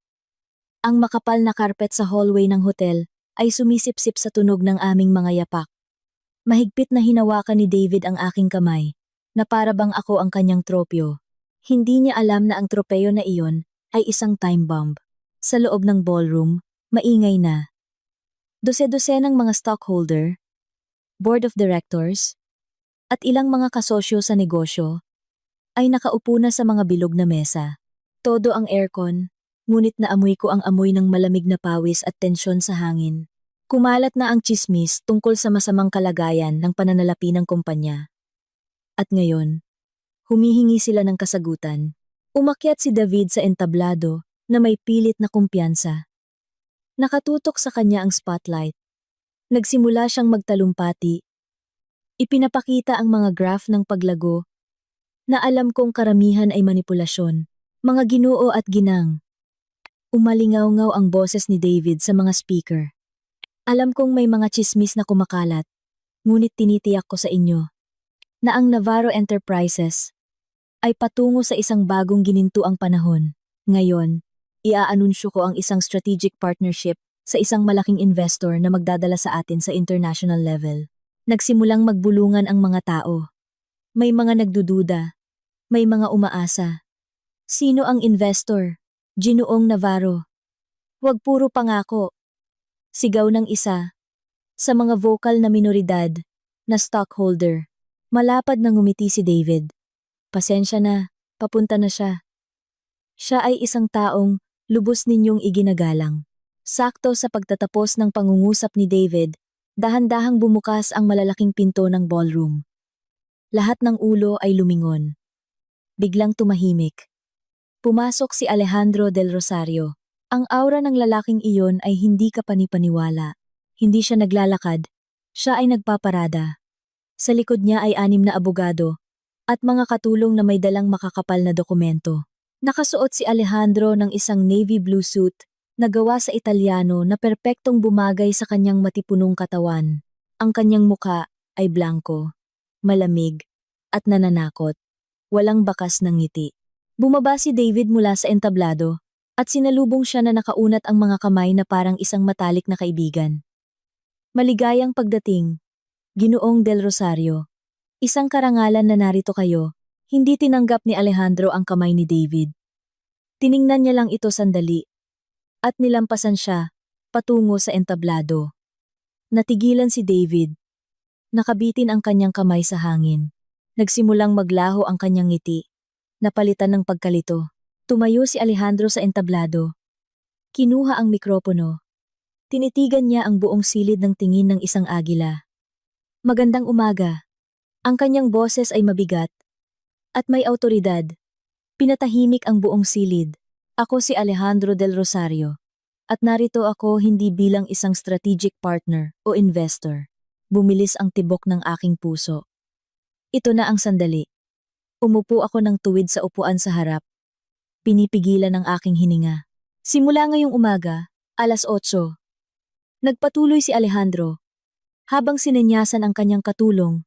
S1: Ang makapal na carpet sa hallway ng hotel ay sumisipsip sa tunog ng aming mga yapak. Mahigpit na hinawakan ni David ang aking kamay, na para bang ako ang kanyang tropyo. Hindi niya alam na ang tropeyo na iyon ay isang time bomb. Sa loob ng ballroom, maingay na. Dose-dosenang mga stockholder, board of directors, at ilang mga kasosyo sa negosyo ay nakaupo na sa mga bilog na mesa. Todo ang aircon, ngunit naamoy ko ang amoy ng malamig na pawis at tensyon sa hangin. Kumalat na ang tsismis tungkol sa masamang kalagayan ng pananalapi ng kumpanya. At ngayon, humihingi sila ng kasagutan. Umakyat si David sa entablado na may pilit na kumpiyansa. Nakatutok sa kanya ang spotlight. Nagsimula siyang magtalumpati. Ipinapakita ang mga graph ng paglago na alam kong karamihan ay manipulasyon. Mga ginoo at ginang. Umalingaw-ngaw ang boses ni David sa mga speaker. Alam kong may mga tsismis na kumakalat, Ngunit tinitiyak ko sa inyo na ang Navarro Enterprises ay patungo sa isang bagong ginintuang panahon. Ngayon, iaanunsyo ko ang isang strategic partnership sa isang malaking investor na magdadala sa atin sa international level. Nagsimulang magbulungan ang mga tao. May mga nagdududa, may mga umaasa. Sino ang investor? Ginoong Navarro. Huwag puro pangako. Sigaw ng isa sa mga vocal na minoridad na stockholder. Malapad na ngumiti si David. Pasensya na, papunta na siya. Siya ay isang taong lubos ninyong iginagalang. Sakto sa pagtatapos ng pangungusap ni David, dahan-dahang bumukas ang malalaking pinto ng ballroom. Lahat ng ulo ay lumingon. Biglang tumahimik. Pumasok si Alejandro del Rosario. Ang aura ng lalaking iyon ay hindi ka panipaniwala. Hindi siya naglalakad, siya ay nagpaparada. Sa likod niya ay 6 na abogado at mga katulong na may dalang makakapal na dokumento. Nakasuot si Alejandro ng isang navy blue suit na gawa sa Italyano na perpektong bumagay sa kanyang matipunong katawan. Ang kanyang muka ay blanko, malamig, at nananakot. Walang bakas ng ngiti. Bumaba si David mula sa entablado at sinalubong siya na nakaunat ang mga kamay na parang isang matalik na kaibigan. Maligayang pagdating, Ginoong Del Rosario. Isang karangalan na narito kayo. Hindi tinanggap ni Alejandro ang kamay ni David. Tiningnan niya lang ito sandali at nilampasan siya patungo sa entablado. Natigilan si David. Nakabitin ang kanyang kamay sa hangin. Nagsimulang maglaho ang kanyang ngiti. Napalitan ng pagkalito. Tumayo si Alejandro sa entablado. Kinuha ang mikropono. Tinitigan niya ang buong silid ng tingin ng isang agila. Magandang umaga. Ang kanyang boses ay mabigat at may awtoridad. Pinatahimik ang buong silid. Ako si Alejandro del Rosario. At narito ako hindi bilang isang strategic partner o investor. Bumilis ang tibok ng aking puso. Ito na ang sandali. Umupo ako ng tuwid sa upuan sa harap. Pinipigilan ang aking hininga. Simula ngayong umaga, 8:00. Nagpatuloy si Alejandro. Habang sinenyasan ang kanyang katulong,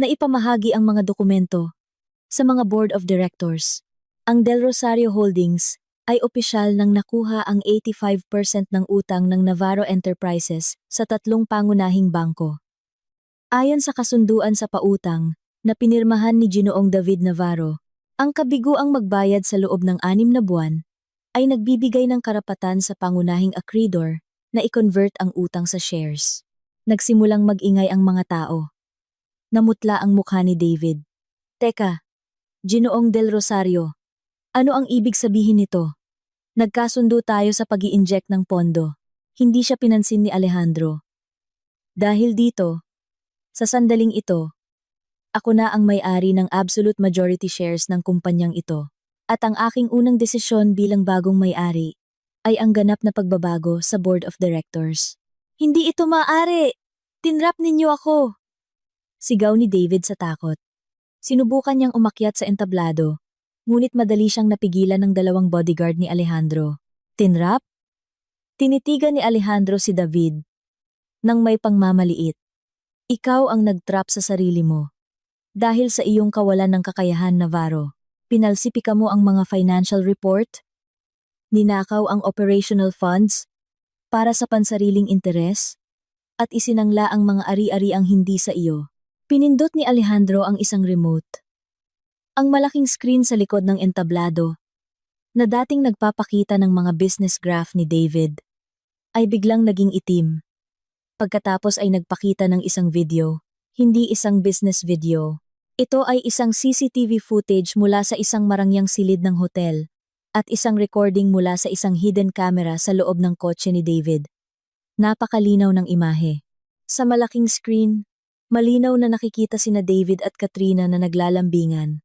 S1: na ipamahagi ang mga dokumento sa mga board of directors. Ang Del Rosario Holdings ay opisyal nang nakuha ang 85% ng utang ng Navarro Enterprises sa 3 pangunahing bangko. Ayon sa kasunduan sa pautang na pinirmahan ni Ginoong David Navarro, ang kabiguang magbayad sa loob ng 6 na buwan ay nagbibigay ng karapatan sa pangunahing akreedor na i-convert ang utang sa shares. Nagsimulang mag-ingay ang mga tao. Namutla ang mukha ni David. Teka, Ginoong Del Rosario, ano ang ibig sabihin nito? Nagkasundo tayo sa pag-i-inject ng pondo. Hindi siya pinansin ni Alejandro. Dahil dito, sa sandaling ito, ako na ang may-ari ng absolute majority shares ng kumpanyang ito. At ang aking unang desisyon bilang bagong may-ari ay ang ganap na pagbabago sa board of directors. Hindi ito maaari! Tinrap ninyo ako! Sigaw ni David sa takot. Sinubukan niyang umakyat sa entablado, ngunit madali siyang napigilan ng 2 bodyguard ni Alejandro. Tinrap? Tinitigan ni Alejandro si David nang may pangmamaliit. Ikaw ang nagtrap sa sarili mo. Dahil sa iyong kawalan ng kakayahan, Navarro, pinalsipika mo ang mga financial report, ninakaw ang operational funds para sa pansariling interes, at isinangla ang mga ari-ariang hindi sa iyo. Pinindot ni Alejandro ang isang remote. Ang malaking screen sa likod ng entablado, na dating nagpapakita ng mga business graph ni David, ay biglang naging itim. Pagkatapos ay nagpakita ng isang video, hindi isang business video. Ito ay isang CCTV footage mula sa isang marangyang silid ng hotel, at isang recording mula sa isang hidden camera sa loob ng kotse ni David. Napakalinaw ng imahe. Sa malaking screen, malinaw na nakikita sina David at Katrina na naglalambingan.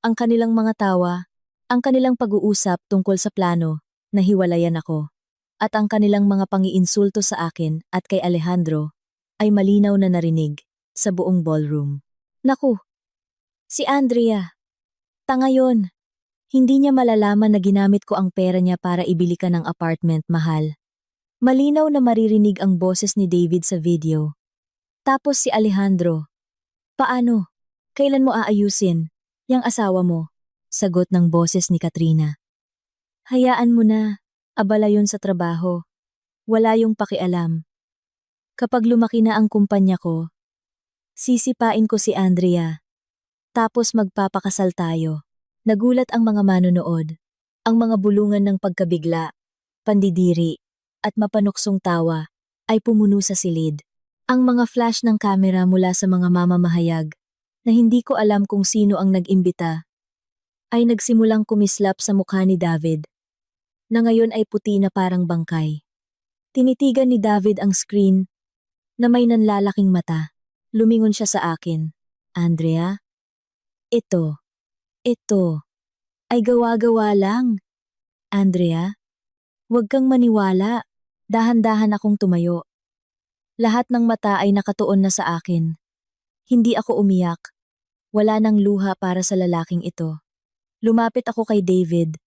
S1: Ang kanilang mga tawa, ang kanilang pag-uusap tungkol sa plano na hiwalayan ako, at ang kanilang mga pangiinsulto sa akin at kay Alejandro ay malinaw na narinig sa buong ballroom. Naku! Si Andrea! Tanga yon! Hindi niya malalaman na ginamit ko ang pera niya para ibili ka ng apartment, mahal. Malinaw na maririnig ang boses ni David sa video. Tapos si Alejandro, paano? Kailan mo aayusin? Yang asawa mo? Sagot ng boses ni Katrina. Hayaan mo na, abala yun sa trabaho. Wala yung pakialam. Kapag lumaki na ang kumpanya ko, sisipain ko si Andrea. Tapos magpapakasal tayo. Nagulat ang mga manonood. Ang mga bulungan ng pagkabigla, pandidiri, at mapanuksong tawa ay pumuno sa silid. Ang mga flash ng kamera mula sa mga mamamahayag na hindi ko alam kung sino ang nag-imbita ay nagsimulang kumislap sa mukha ni David na ngayon ay puti na parang bangkay. Tinitigan ni David ang screen na may nanlalaking mata. Lumingon siya sa akin. Andrea? Ito ay gawa-gawa lang. Andrea? Huwag kang maniwala. Dahan-dahan akong tumayo. Lahat ng mata ay nakatuon na sa akin. Hindi ako umiyak. Wala nang luha para sa lalaking ito. Lumapit ako kay David,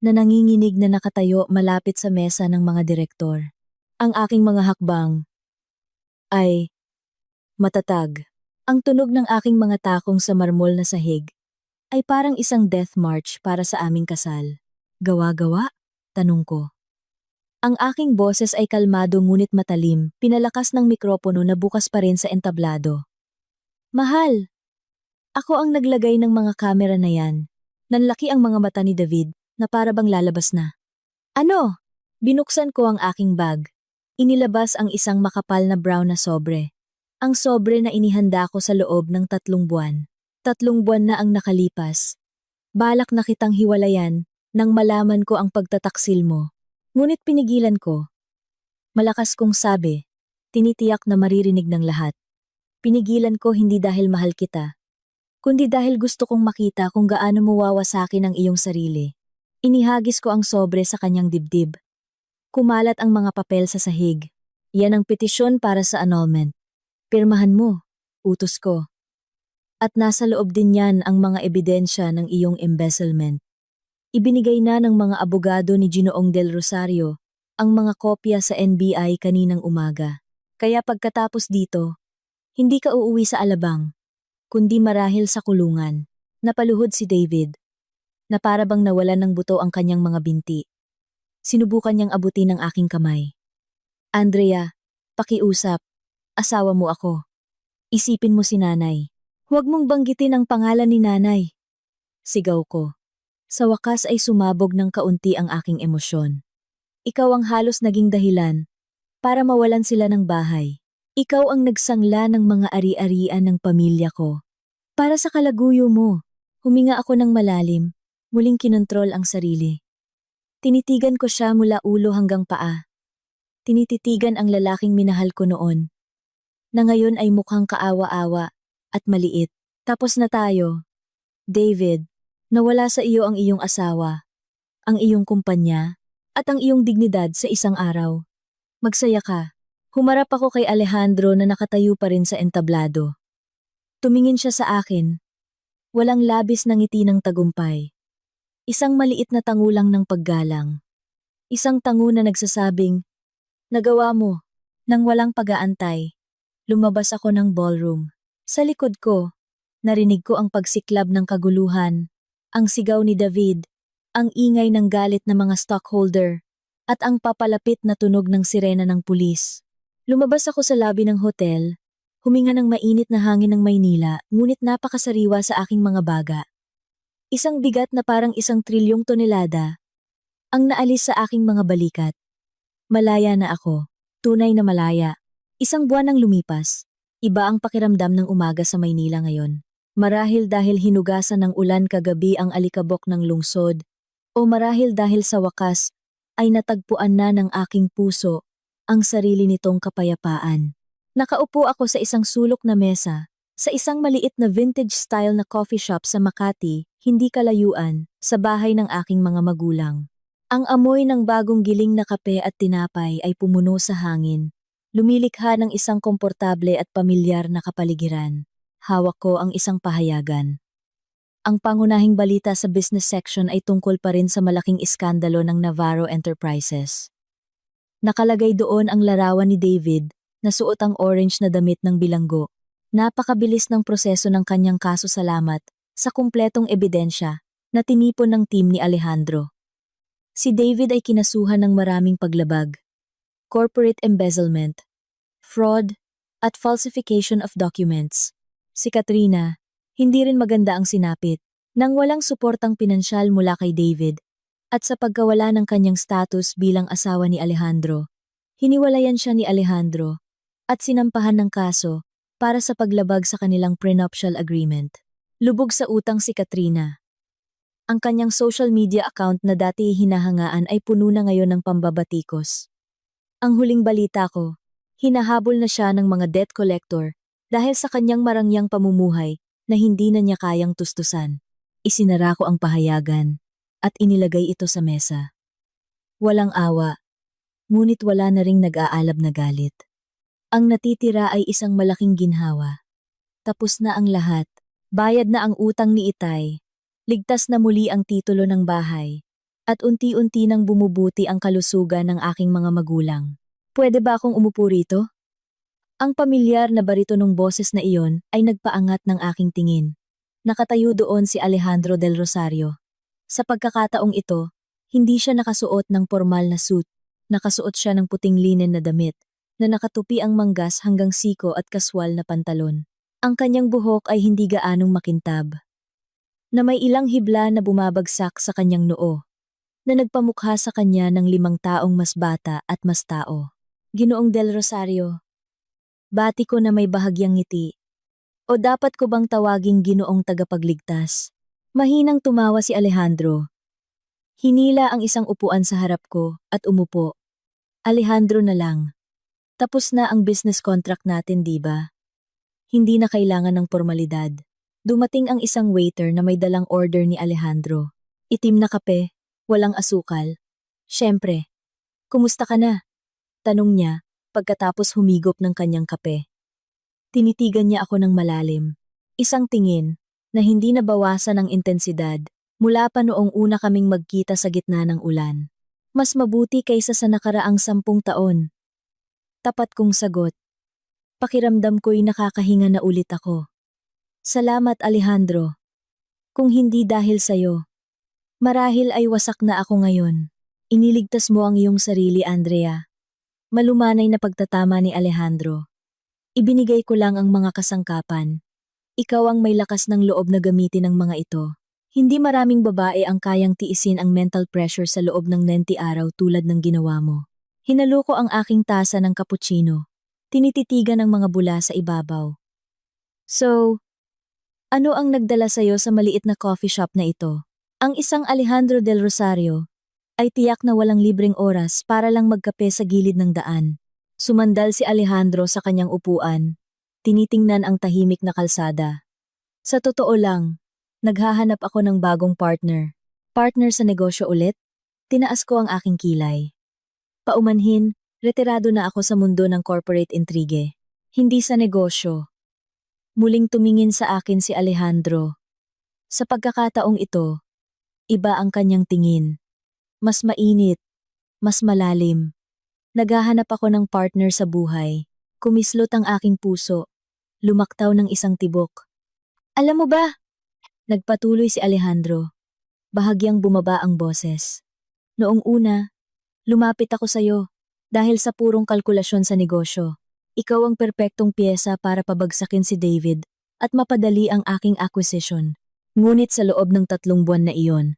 S1: na nanginginig na nakatayo malapit sa mesa ng mga direktor. Ang aking mga hakbang ay matatag. Ang tunog ng aking mga takong sa marmol na sahig ay parang isang death march para sa aming kasal. Gawa-gawa? Tanong ko. Ang aking boses ay kalmado ngunit matalim, pinalakas ng mikropono na bukas pa rin sa entablado. Mahal! Ako ang naglagay ng mga kamera na yan. Nanlaki ang mga mata ni David na para bang lalabas na. Ano? Binuksan ko ang aking bag. Inilabas ang isang makapal na brown na sobre. Ang sobre na inihanda ko sa loob ng 3 buwan. 3 buwan na ang nakalipas. Balak na kitang hiwalayan nang malaman ko ang pagtataksil mo. Ngunit pinigilan ko. Malakas kong sabi, tinitiyak na maririnig ng lahat. Pinigilan ko hindi dahil mahal kita, kundi dahil gusto kong makita kung gaano mo wawasakin ang iyong sarili. Inihagis ko ang sobre sa kanyang dibdib. Kumalat ang mga papel sa sahig. Yan ang petisyon para sa annulment. Pirmahan mo, utos ko. At nasa loob din yan ang mga ebidensya ng iyong embezzlement. Ibinigay na ng mga abogado ni Ginoong Del Rosario ang mga kopya sa NBI kaninang umaga. Kaya pagkatapos dito, hindi ka uuwi sa alabang, kundi marahil sa kulungan. Napaluhod si David, na para bang nawalan ng buto ang kanyang mga binti. Sinubukan niyang abutin ang aking kamay. Andrea, pakiusap, asawa mo ako. Isipin mo si nanay. Huwag mong banggitin ang pangalan ni nanay. Sigaw ko. Sa wakas ay sumabog ng kaunti ang aking emosyon. Ikaw ang halos naging dahilan para mawalan sila ng bahay. Ikaw ang nagsangla ng mga ari-arian ng pamilya ko. Para sa kalaguyo mo, huminga ako ng malalim, muling kinontrol ang sarili. Tinitigan ko siya mula ulo hanggang paa. Tinititigan ang lalaking minahal ko noon, na ngayon ay mukhang kaawa-awa at maliit. Tapos na tayo. David, nawala sa iyo ang iyong asawa, ang iyong kumpanya, at ang iyong dignidad sa isang araw. Magsaya ka. Humarap ako kay Alejandro na nakatayo pa rin sa entablado. Tumingin siya sa akin. Walang labis na ngiti ng tagumpay. Isang maliit na tango lang ng paggalang. Isang tango na nagsasabing, nagawa mo, nang walang pag-aantay. Lumabas ako ng ballroom. Sa likod ko, narinig ko ang pagsiklab ng kaguluhan, ang sigaw ni David, ang ingay ng galit ng mga stockholder, at ang papalapit na tunog ng sirena ng pulis. Lumabas ako sa lobby ng hotel, huminga ng mainit na hangin ng Maynila, ngunit napakasariwa sa aking mga baga. Isang bigat na parang 1 trilyong tonelada ang naalis sa aking mga balikat. Malaya na ako, tunay na malaya. 1 buwan ang lumipas. Iba ang pakiramdam ng umaga sa Maynila ngayon. Marahil dahil hinugasan ng ulan kagabi ang alikabok ng lungsod, o marahil dahil sa wakas ay natagpuan na ng aking puso ang sarili nitong kapayapaan. Nakaupo ako sa isang sulok na mesa, sa isang maliit na vintage style na coffee shop sa Makati, hindi kalayuan, sa bahay ng aking mga magulang. Ang amoy ng bagong giling na kape at tinapay ay pumuno sa hangin. Lumilikha ng isang komportable at pamilyar na kapaligiran. Hawak ko ang isang pahayagan. Ang pangunahing balita sa business section ay tungkol pa rin sa malaking iskandalo ng Navarro Enterprises. Nakalagay doon ang larawan ni David nasuot ang orange na damit ng bilanggo. Napakabilis ng proseso ng kanyang kaso salamat sa kumpletong ebidensya na tinipon ng team ni Alejandro. Si David ay kinasuhan ng maraming paglabag, corporate embezzlement, fraud, at falsification of documents. Si Katrina, hindi rin maganda ang sinapit nang walang suportang pinansyal mula kay David at sa pagkawala ng kanyang status bilang asawa ni Alejandro. Hiniwalayan siya ni Alejandro at sinampahan ng kaso para sa paglabag sa kanilang prenuptial agreement. Lubog sa utang si Katrina. Ang kanyang social media account na dati hinahangaan ay puno na ngayon ng pambabatikos. Ang huling balita ko, hinahabol na siya ng mga debt collector dahil sa kanyang marangyang pamumuhay na hindi na niya kayang tustusan. Isinara ko ang pahayagan at inilagay ito sa mesa. Walang awa, ngunit wala na ring nag-aalab na galit. Ang natitira ay isang malaking ginhawa. Tapos na ang lahat, bayad na ang utang ni Itay, ligtas na muli ang titulo ng bahay, at unti-unti nang bumubuti ang kalusugan ng aking mga magulang. Pwede ba akong umupo rito? Ang pamilyar na baritonong boses na iyon ay nagpaangat ng aking tingin. Nakatayo doon si Alejandro del Rosario. Sa pagkakataong ito, hindi siya nakasuot ng formal na suit. Nakasuot siya ng puting linen na damit, na nakatupi ang manggas hanggang siko at kaswal na pantalon. Ang kanyang buhok ay hindi gaanong makintab, na may ilang hibla na bumabagsak sa kanyang noo, na nagpamukha sa kanya ng 5 taong mas bata at mas tao. Ginoong del Rosario, bati ko na may bahagyang ngiti. O dapat ko bang tawaging Ginoong tagapagligtas? Mahinang tumawa si Alejandro. Hinila ang isang upuan sa harap ko at umupo. Alejandro na lang. Tapos na ang business contract natin, di ba? Hindi na kailangan ng formalidad. Dumating ang isang waiter na may dalang order ni Alejandro. Itim na kape, walang asukal. Siyempre, kumusta ka na? Tanong niya pagkatapos humigop ng kanyang kape. Tinitigan niya ako ng malalim. Isang tingin na hindi nabawasan ang intensidad mula pa noong una kaming magkita sa gitna ng ulan. Mas mabuti kaysa sa nakaraang 10 taon. Tapat kong sagot. Pakiramdam ko'y nakakahinga na ulit ako. Salamat Alejandro. Kung hindi dahil sa'yo, marahil ay wasak na ako ngayon. Iniligtas mo ang iyong sarili, Andrea. Malumanay na pagtatama ni Alejandro. Ibinigay ko lang ang mga kasangkapan. Ikaw ang may lakas ng loob na gamitin ang mga ito. Hindi maraming babae ang kayang tiisin ang mental pressure sa loob ng 90 araw tulad ng ginawa mo. Hinalo ko ang aking tasa ng cappuccino. Tinititigan ang mga bula sa ibabaw. So, ano ang nagdala sa'yo sa maliit na coffee shop na ito? Ang isang Alejandro del Rosario ay tiyak na walang libreng oras para lang magkape sa gilid ng daan. Sumandal si Alejandro sa kanyang upuan, tinitingnan ang tahimik na kalsada. Sa totoo lang, naghahanap ako ng bagong partner. Partner sa negosyo ulit? Tinaas ko ang aking kilay. Paumanhin, retirado na ako sa mundo ng corporate intrigue. Hindi sa negosyo. Muling tumingin sa akin si Alejandro. Sa pagkakataong ito, iba ang kanyang tingin. Mas mainit, mas malalim. Naghahanap ako ng partner sa buhay. Kumislot ang aking puso. Lumaktaw ng isang tibok. Alam mo ba? Nagpatuloy si Alejandro. Bahagyang bumaba ang boses. Noong una, lumapit ako sa'yo dahil sa purong kalkulasyon sa negosyo. Ikaw ang perpektong piyesa para pabagsakin si David at mapadali ang aking acquisition. Ngunit sa loob ng 3 buwan na iyon,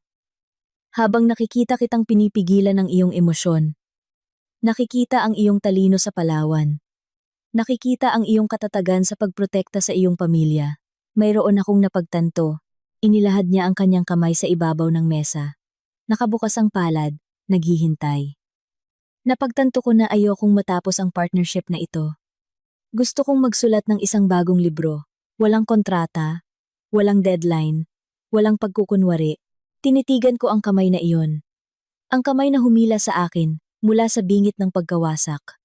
S1: habang nakikita kitang pinipigilan ng iyong emosyon, nakikita ang iyong talino sa Palawan. Nakikita ang iyong katatagan sa pagprotekta sa iyong pamilya. Mayroon akong napagtanto. Inilahad niya ang kanyang kamay sa ibabaw ng mesa. Nakabukas ang palad, naghihintay. Napagtanto ko na ayokong matapos ang partnership na ito. Gusto kong magsulat ng isang bagong libro. Walang kontrata, walang deadline, walang pagkukunwari. Tinitigan ko ang kamay na iyon. Ang kamay na humila sa akin mula sa bingit ng pagkawasak.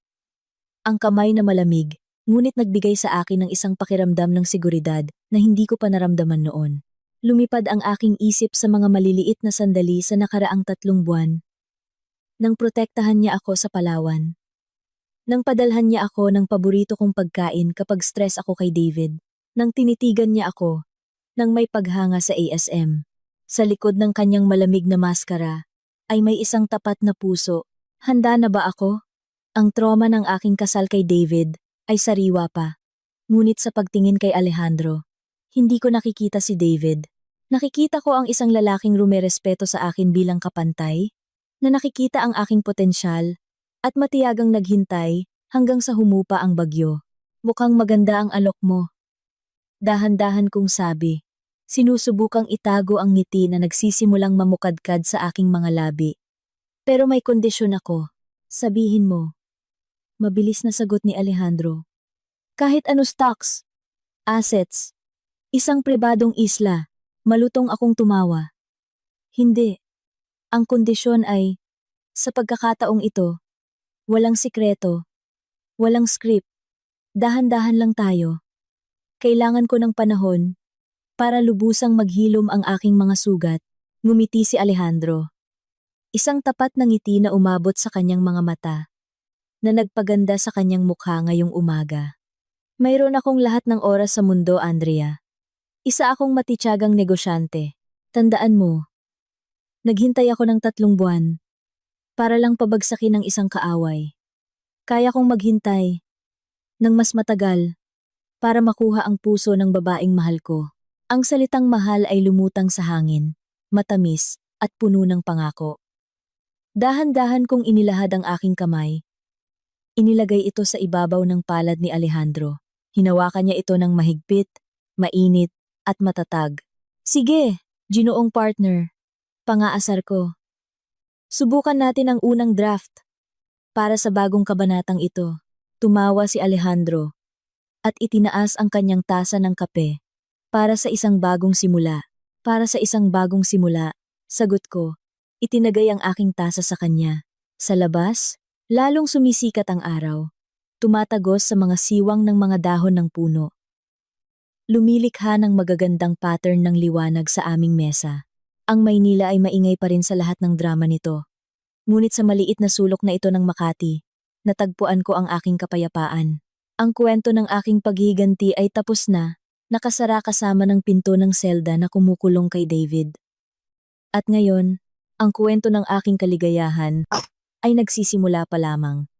S1: Ang kamay na malamig, ngunit nagbigay sa akin ng isang pakiramdam ng seguridad na hindi ko pa naramdaman noon. Lumipad ang aking isip sa mga maliliit na sandali sa nakaraang 3 buwan. Nang protektahan niya ako sa Palawan. Nang padalhan niya ako ng paborito kong pagkain kapag stress ako kay David. Nang tinitigan niya ako, nang may paghanga sa ASM. Sa likod ng kanyang malamig na maskara, ay may isang tapat na puso. Handa na ba ako? Ang trauma ng aking kasal kay David ay sariwa pa. Ngunit sa pagtingin kay Alejandro, hindi ko nakikita si David. Nakikita ko ang isang lalaking rumerespeto sa akin bilang kapantay, na nakikita ang aking potensyal, at matiyagang naghintay hanggang sa humupa ang bagyo. Mukhang maganda ang alok mo. Dahan-dahan kong sabi. Sinusubukang itago ang ngiti na nagsisimulang mamukadkad sa aking mga labi. Pero may kondisyon ako. Sabihin mo. Mabilis na sagot ni Alejandro. Kahit ano stocks, assets, isang pribadong isla, malutong akong tumawa. Hindi. Ang kondisyon ay, sa pagkakataong ito, walang sikreto, walang script, dahan-dahan lang tayo. Kailangan ko ng panahon para lubusang maghilom ang aking mga sugat, ngumiti si Alejandro. Isang tapat na ngiti na umabot sa kanyang mga mata, na nagpaganda sa kanyang mukha ngayong umaga. Mayroon akong lahat ng oras sa mundo, Andrea. Isa akong matityagang negosyante. Tandaan mo, naghintay ako ng 3 buwan para lang pabagsakin ng isang kaaway. Kaya kong maghintay ng mas matagal para makuha ang puso ng babaeng mahal ko. Ang salitang mahal ay lumutang sa hangin, matamis at puno ng pangako. Dahan-dahan kong inilahad ang aking kamay. Inilagay ito sa ibabaw ng palad ni Alejandro. Hinawakan niya ito ng mahigpit, mainit, at matatag. Sige, ginoong partner. Pangaasar ko. Subukan natin ang unang draft. Para sa bagong kabanatang ito, tumawa si Alejandro at itinaas ang kanyang tasa ng kape. Para sa isang bagong simula. Para sa isang bagong simula, sagot ko. Itinagay ang aking tasa sa kanya. Sa labas, lalong sumisikat ang araw. Tumatagos sa mga siwang ng mga dahon ng puno. Lumilikha ng magagandang pattern ng liwanag sa aming mesa. Ang Maynila ay maingay pa rin sa lahat ng drama nito. Ngunit sa maliit na sulok na ito ng Makati, natagpuan ko ang aking kapayapaan. Ang kwento ng aking paghiganti ay tapos na, nakasara kasama ng pinto ng selda na kumukulong kay David. At ngayon, ang kwento ng aking kaligayahan ay nagsisimula pa lamang.